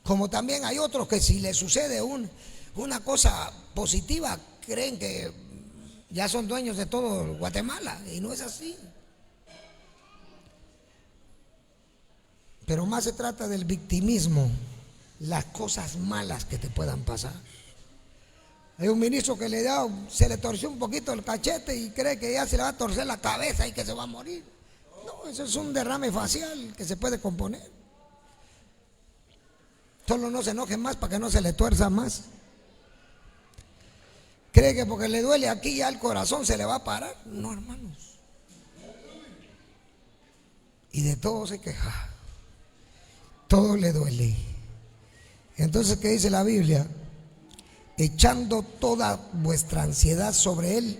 S1: Como también hay otros que si les sucede una cosa positiva, creen que ya son dueños de todo Guatemala, y no es así. Pero más se trata del victimismo, las cosas malas que te puedan pasar. Hay un ministro que se le torció un poquito el cachete y cree que ya se le va a torcer la cabeza y que se va a morir. No, eso es un derrame facial que se puede componer. Solo no se enoje más para que no se le tuerza más. Cree que porque le duele aquí ya el corazón se le va a parar. No, hermanos. Y de todo se queja. Todo le duele. Entonces, ¿qué dice la Biblia? Echando toda vuestra ansiedad sobre Él,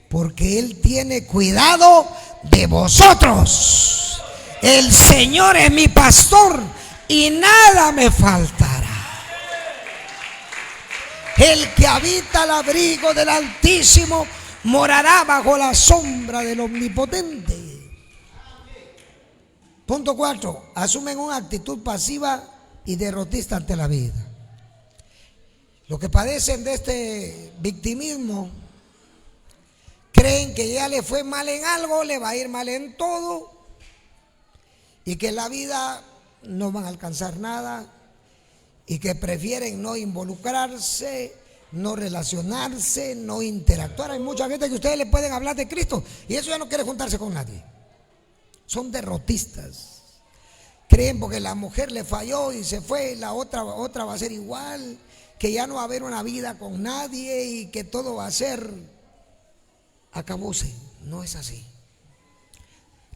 S1: porque Él tiene cuidado de vosotros. El Señor es mi pastor y nada me faltará. El que habita al abrigo del Altísimo morará bajo la sombra del Omnipotente. Punto 4. Asumen una actitud pasiva y derrotista ante la vida. Los que padecen de este victimismo creen que ya le fue mal en algo, le va a ir mal en todo y que en la vida no van a alcanzar nada y que prefieren no involucrarse, no relacionarse, no interactuar. Hay mucha gente que ustedes le pueden hablar de Cristo y eso ya no quiere juntarse con nadie. Son derrotistas. Creen porque la mujer le falló y se fue, la otra va a ser igual, que ya no va a haber una vida con nadie y que todo va a ser acabóse. No es así.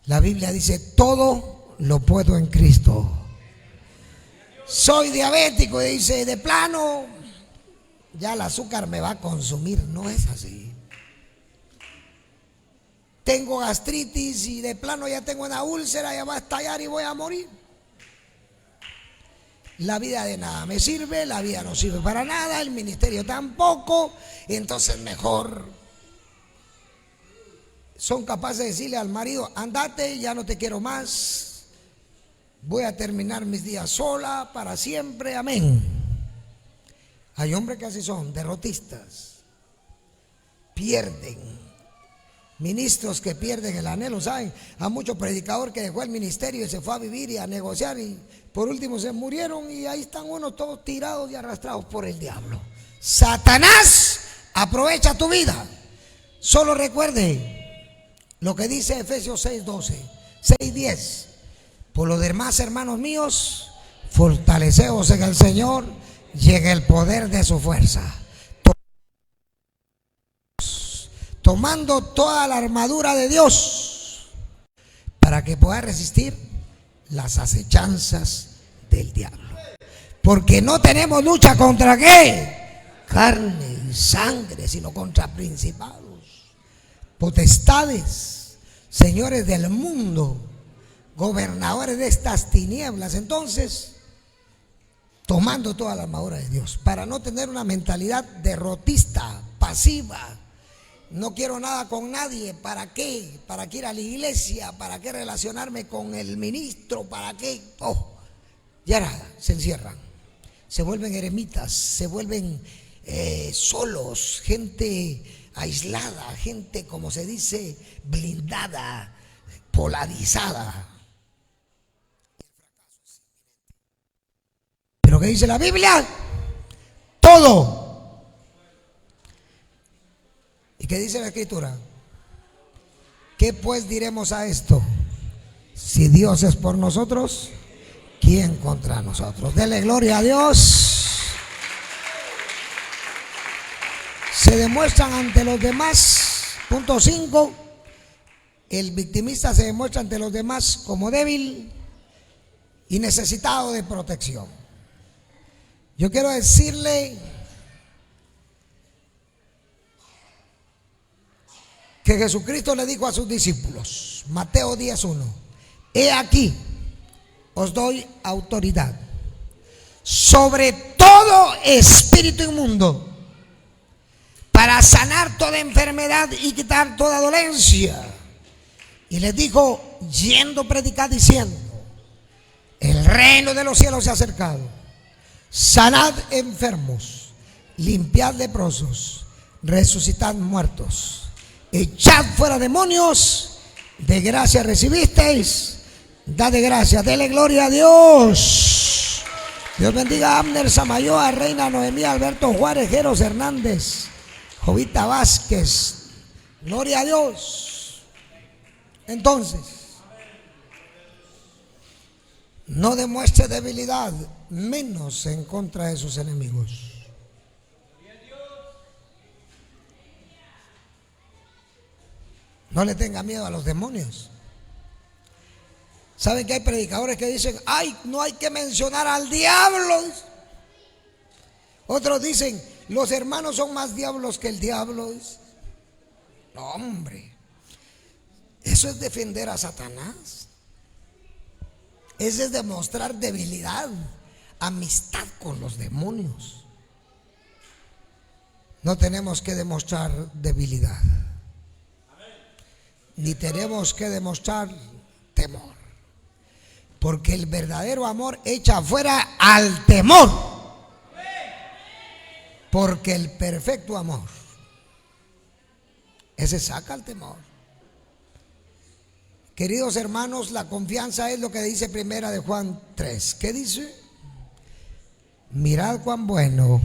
S1: La Biblia dice: todo lo puedo en Cristo. Soy diabético y dice: de plano ya el azúcar me va a consumir. No es así. Tengo gastritis y de plano ya tengo una úlcera, ya va a estallar y voy a morir. La vida de nada me sirve, la vida no sirve para nada, el ministerio tampoco. Entonces mejor son capaces de decirle al marido: andate, ya no te quiero más, voy a terminar mis días sola para siempre, amén. Hay hombres que así son, derrotistas, pierden. Ministros que pierden el anhelo, ¿saben? A muchos predicadores que dejó el ministerio y se fue a vivir y a negociar y por último se murieron y ahí están unos todos tirados y arrastrados por el diablo. Satanás aprovecha tu vida. Solo recuerde lo que dice Efesios 6:12, 6:10. Por lo demás, hermanos míos, fortaleceos en el Señor y en el poder de su fuerza, tomando toda la armadura de Dios para que pueda resistir las acechanzas del diablo. Porque no tenemos lucha contra ¿qué? Carne y sangre, sino contra principados, potestades, señores del mundo, gobernadores de estas tinieblas. Entonces, tomando toda la armadura de Dios para no tener una mentalidad derrotista, pasiva. No quiero nada con nadie. ¿Para qué? ¿Para qué ir a la iglesia? ¿Para qué relacionarme con el ministro? ¿Para qué? Oh, ya nada, se encierran. Se vuelven eremitas, se vuelven solos, gente aislada, gente, como se dice, blindada, polarizada. ¿Pero qué dice la Biblia? Todo. ¿Y qué dice la Escritura? ¿Qué pues diremos a esto? Si Dios es por nosotros, ¿quién contra nosotros? Dele gloria a Dios. Se demuestran ante los demás. Punto 5. El victimista se demuestra ante los demás como débil y necesitado de protección. Yo quiero decirle que Jesucristo le dijo a sus discípulos, Mateo 10:1: he aquí, os doy autoridad sobre todo espíritu inmundo para sanar toda enfermedad y quitar toda dolencia. Y les dijo, yendo predicad diciendo: el reino de los cielos se ha acercado. Sanad enfermos, limpiad leprosos, resucitad muertos, echad fuera demonios, de gracia recibisteis, dad de gracia. Dele gloria a Dios. Dios bendiga a Abner Samayoa, Reina Noemí, Alberto Juárez, Jeros Hernández, Jovita Vázquez. Gloria a Dios. Entonces, no demuestre debilidad, menos en contra de sus enemigos. No le tenga miedo a los demonios. ¿Saben que hay predicadores que dicen: ay, no hay que mencionar al diablo? Otros dicen: los hermanos son más diablos que el diablo. No, hombre. Eso es defender a Satanás. Ese es demostrar debilidad, amistad con los demonios. No tenemos que demostrar debilidad, ni tenemos que demostrar temor, porque el verdadero amor echa afuera al temor, porque el perfecto amor, ese saca el temor. Queridos hermanos, la confianza es lo que dice primera de Juan 3. ¿Qué dice? Mirad cuán bueno.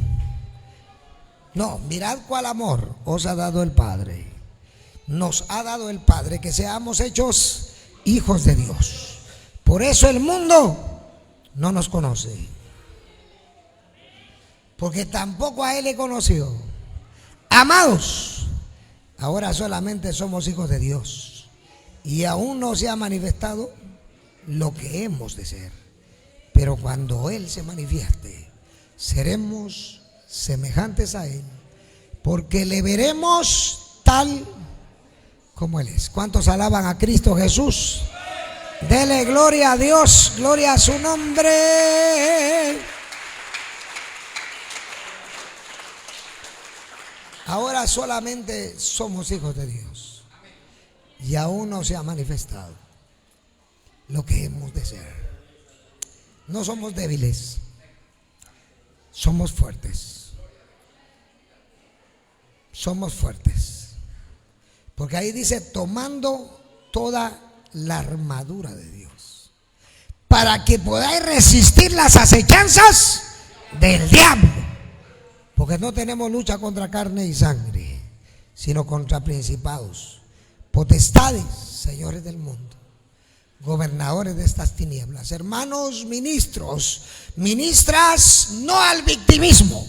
S1: No, mirad cuál amor os ha dado el Padre. Nos ha dado el Padre que seamos hechos hijos de Dios. Por eso el mundo no nos conoce, porque tampoco a Él le conoció. Amados, ahora solamente somos hijos de Dios, y aún no se ha manifestado lo que hemos de ser. Pero cuando Él se manifieste, seremos semejantes a Él, porque le veremos tal como Él es. ¿Cuántos alaban a Cristo Jesús? Dele gloria a Dios, gloria a su nombre. Ahora solamente somos hijos de Dios, y aún no se ha manifestado lo que hemos de ser. No somos débiles, somos fuertes. Somos fuertes, porque ahí dice: tomando toda la armadura de Dios, para que podáis resistir las acechanzas del diablo. Porque no tenemos lucha contra carne y sangre, sino contra principados, potestades, señores del mundo, gobernadores de estas tinieblas. Hermanos ministros, ministras, no al victimismo.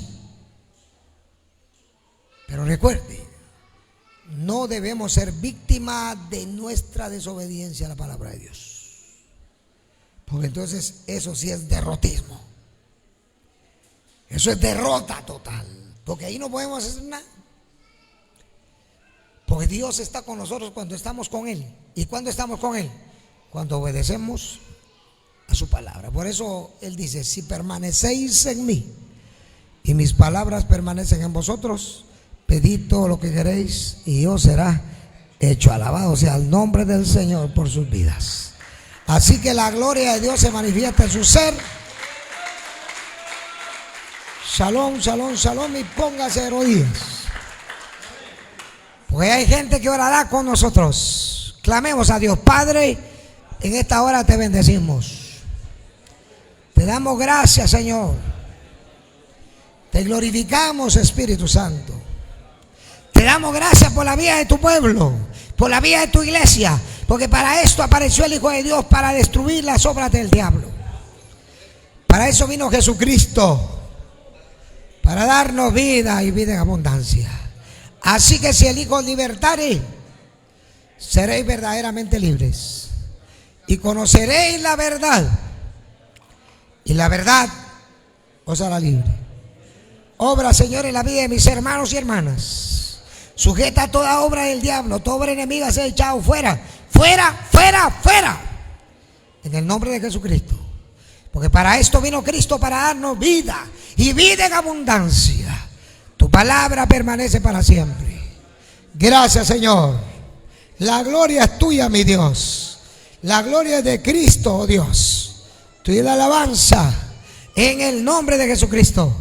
S1: Pero recuerde, no debemos ser víctima de nuestra desobediencia a la palabra de Dios, porque entonces eso sí es derrotismo. Eso es derrota total, porque ahí no podemos hacer nada. Porque Dios está con nosotros cuando estamos con Él. ¿Y cuándo estamos con Él? Cuando obedecemos a su palabra. Por eso Él dice: si permanecéis en mí y mis palabras permanecen en vosotros, pedid todo lo que queréis y os será hecho. Alabado sea el nombre del Señor por sus vidas. Así que la gloria de Dios se manifiesta en su ser. Shalom, shalom, shalom, y póngase de rodillas, porque hay gente que orará con nosotros. Clamemos a Dios. Padre, en esta hora te bendecimos, te damos gracias, Señor, te glorificamos, Espíritu Santo. Te damos gracias por la vida de tu pueblo, por la vida de tu iglesia, porque para esto apareció el Hijo de Dios, para destruir las obras del diablo. Para eso vino Jesucristo, para darnos vida y vida en abundancia. Así que si el Hijo os libertare, seréis verdaderamente libres, y conoceréis la verdad, y la verdad os hará libre. Obra, Señor, en la vida de mis hermanos y hermanas. Sujeta toda obra del diablo, toda obra enemiga sea echado fuera, fuera, fuera, fuera, en el nombre de Jesucristo. Porque para esto vino Cristo, para darnos vida y vida en abundancia. Tu palabra permanece para siempre. Gracias, Señor. La gloria es tuya, mi Dios. La gloria es de Cristo, oh Dios. Tuya la alabanza en el nombre de Jesucristo.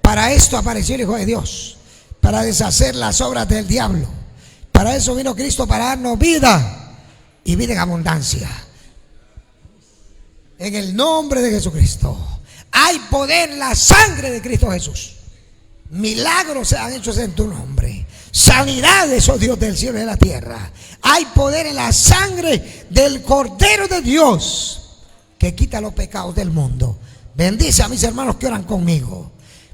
S1: Para esto apareció el Hijo de Dios, para deshacer las obras del diablo. Para eso vino Cristo, para darnos vida y vida en abundancia. En el nombre de Jesucristo. Hay poder en la sangre de Cristo Jesús. Milagros se han hecho en tu nombre. Sanidades, oh Dios del cielo y de la tierra. Hay poder en la sangre del Cordero de Dios, que quita los pecados del mundo. Bendice a mis hermanos que oran conmigo.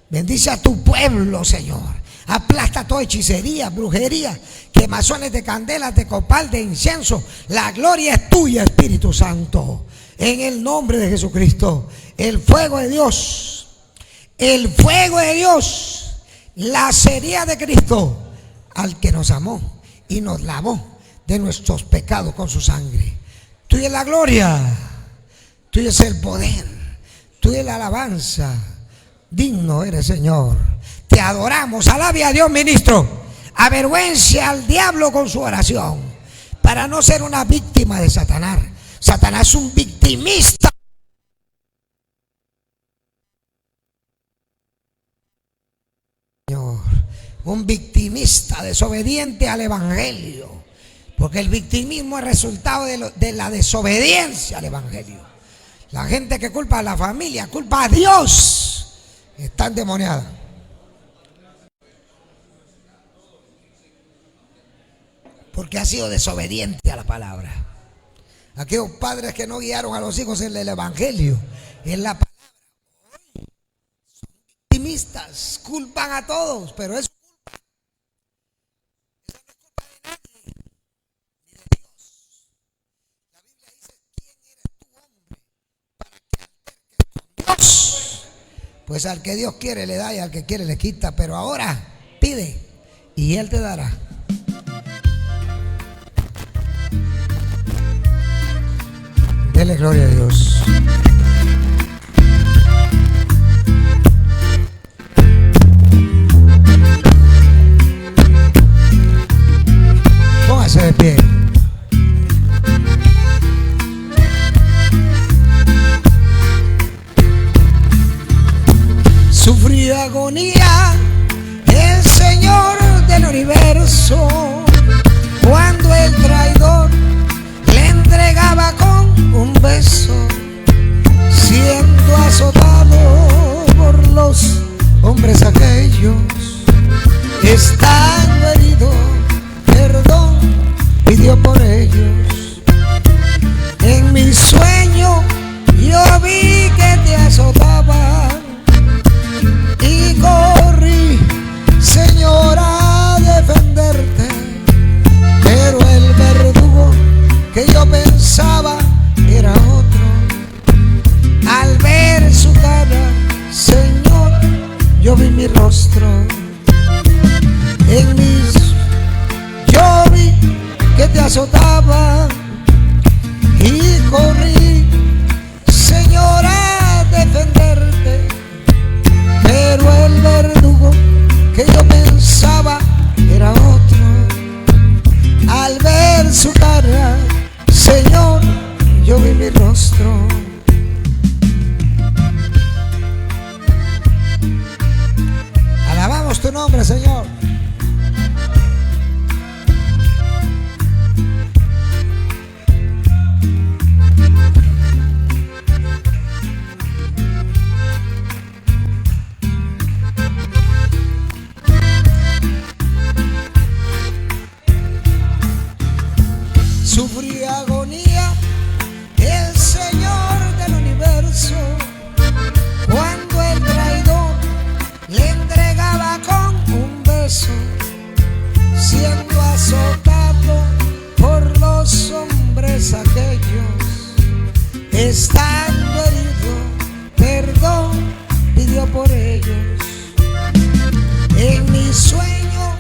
S1: Bendice a tu pueblo, Señor. Aplasta toda hechicería, brujería, quemazones de candelas, de copal, de incienso. La gloria es tuya, Espíritu Santo. En el nombre de Jesucristo. El fuego de Dios, el fuego de Dios, la sería de Cristo, al que nos amó y nos lavó de nuestros pecados con su sangre. Tuya es la gloria, tuyo es el poder, tuya es la alabanza. Digno eres, Señor. Te adoramos. Alabe a Dios, ministro. Avergüence al diablo con su oración, para no ser una víctima de Satanás. Satanás es un victimista. Señor, un victimista desobediente al evangelio. Porque el victimismo es resultado de la desobediencia al evangelio. La gente que culpa a la familia, culpa a Dios, está endemoniada. Porque ha sido desobediente a la palabra. Aquellos padres que no guiaron a los hijos en el evangelio, en la palabra, hoy son victimistas, culpan a todos, pero es culpa. Esa no es culpa de nadie, ni de Dios. La Biblia dice: ¿quién eres tú, hombre, para que alterques con Dios? Pues al que Dios quiere le da y al que quiere le quita. Pero ahora pide y Él te dará. Dele gloria a Dios. Póngase de pie. Sufrió agonía el Señor del universo cuando el traidor le entregaba con un beso, siendo azotado por los hombres aquellos, estando herido, perdón pidió por ellos. En mi sueño yo vi que te azotaban y corrí, Señor, a defenderte, pero el verdugo que yo pensaba era otro. Al ver su cara, Señor, yo vi mi rostro. En mis yo vi que te azotaba y corrí, Señor, a defenderte, pero el verdugo que yo pensaba era otro. Al ver su cara, Señor, yo vi mi rostro. Alabamos tu nombre, Señor. Sufrí agonía el Señor del universo cuando el traidor le entregaba con un beso, siendo azotado por los hombres aquellos, estando herido, perdón pidió por ellos. En mi sueño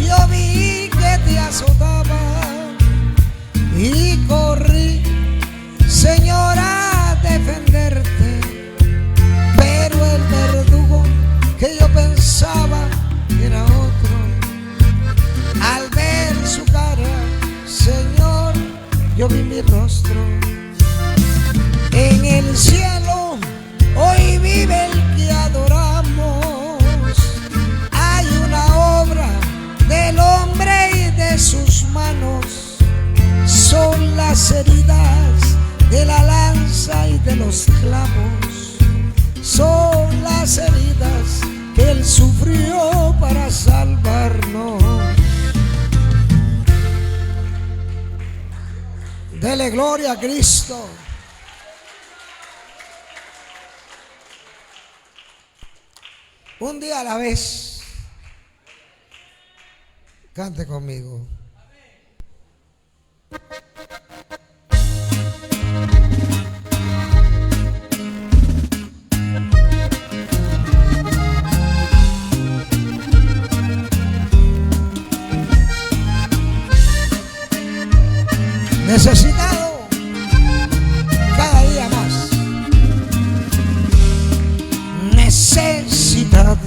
S1: yo vi que te azotaba y corrí, Señor, a defenderte, pero el verdugo que yo pensaba era otro. Al ver su cara, Señor, yo vi mi rostro. En el cielo hoy vive el que adoramos. Hay una obra del hombre y de sus manos. Son las heridas de la lanza y de los clavos. Son las heridas que Él sufrió para salvarnos. Dele gloria a Cristo. Un día a la vez. Cante conmigo. necesitado cada día más, necesitado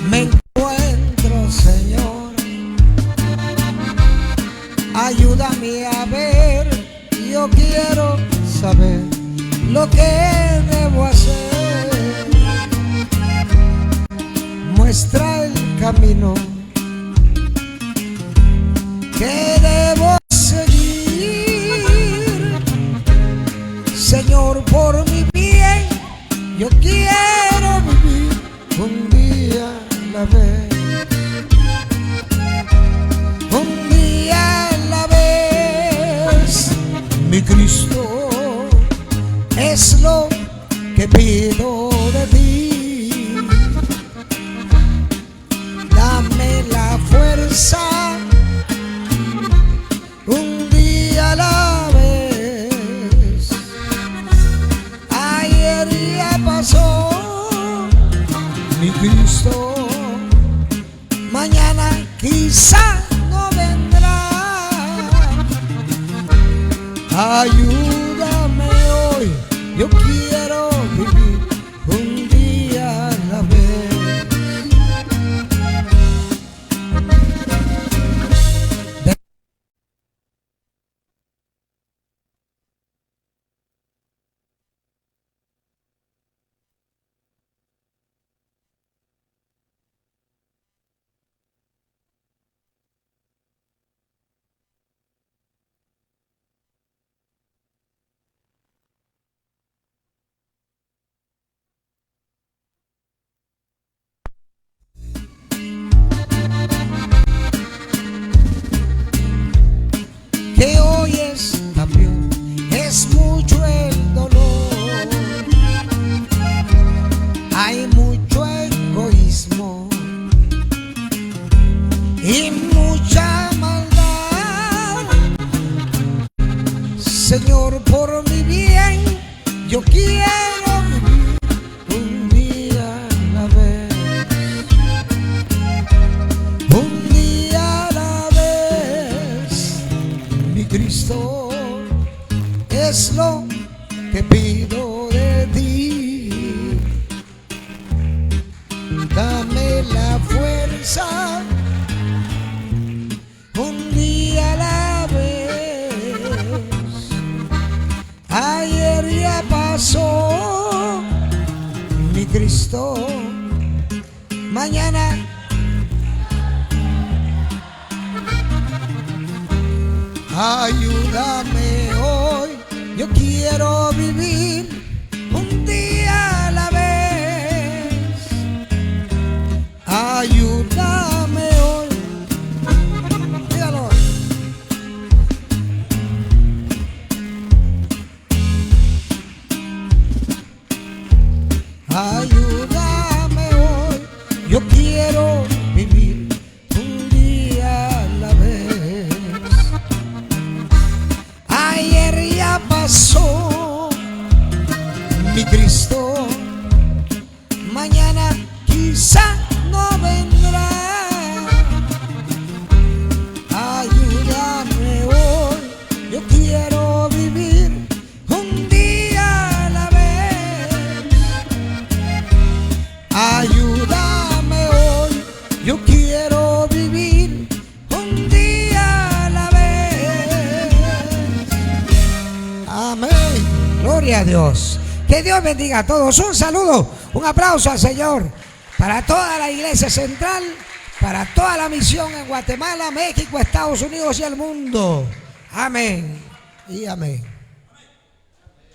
S1: me encuentro, Señor. Ayúdame a ver, yo quiero saber lo que debo hacer. Muestra el camino que debo seguir, Señor, por mi bien. Yo quiero vivir un día a la vez, un día a la vez. Mi Cristo, es lo que pido de ti. Dame la fuerza un día a la vez. Ayer ya pasó, mi Cristo, mañana quizá no vendrá. Ayúdame hoy, yo quiero vivir un día a la vez. Que hoy es también, es mucho el dolor, hay mucho egoísmo y mucha maldad. Señor, por mi bien, yo quiero vivir un día a la vez, un día a la vez. Mi Cristo, es lo que pido de ti. Dame la fuerza un día a la vez. Ayer ya pasó, mi Cristo, mañana ayúdame hoy, yo quiero vivir un día a la vez. Ayúdame hoy, dígalo. Ayúdame hoy, yo quiero vivir un día a la vez. Ayer ya pasó, mi Cristo, mañana quizá no vendrá. Ayúdame hoy, yo quiero vivir un día a la vez. Ayúdame hoy, yo quiero vivir un día a la vez. Amén. Gloria a Dios. Que Dios bendiga a todos. Un saludo, un aplauso al Señor para toda la Iglesia Central, para toda la misión en Guatemala, México, Estados Unidos y el mundo. Amén y amén.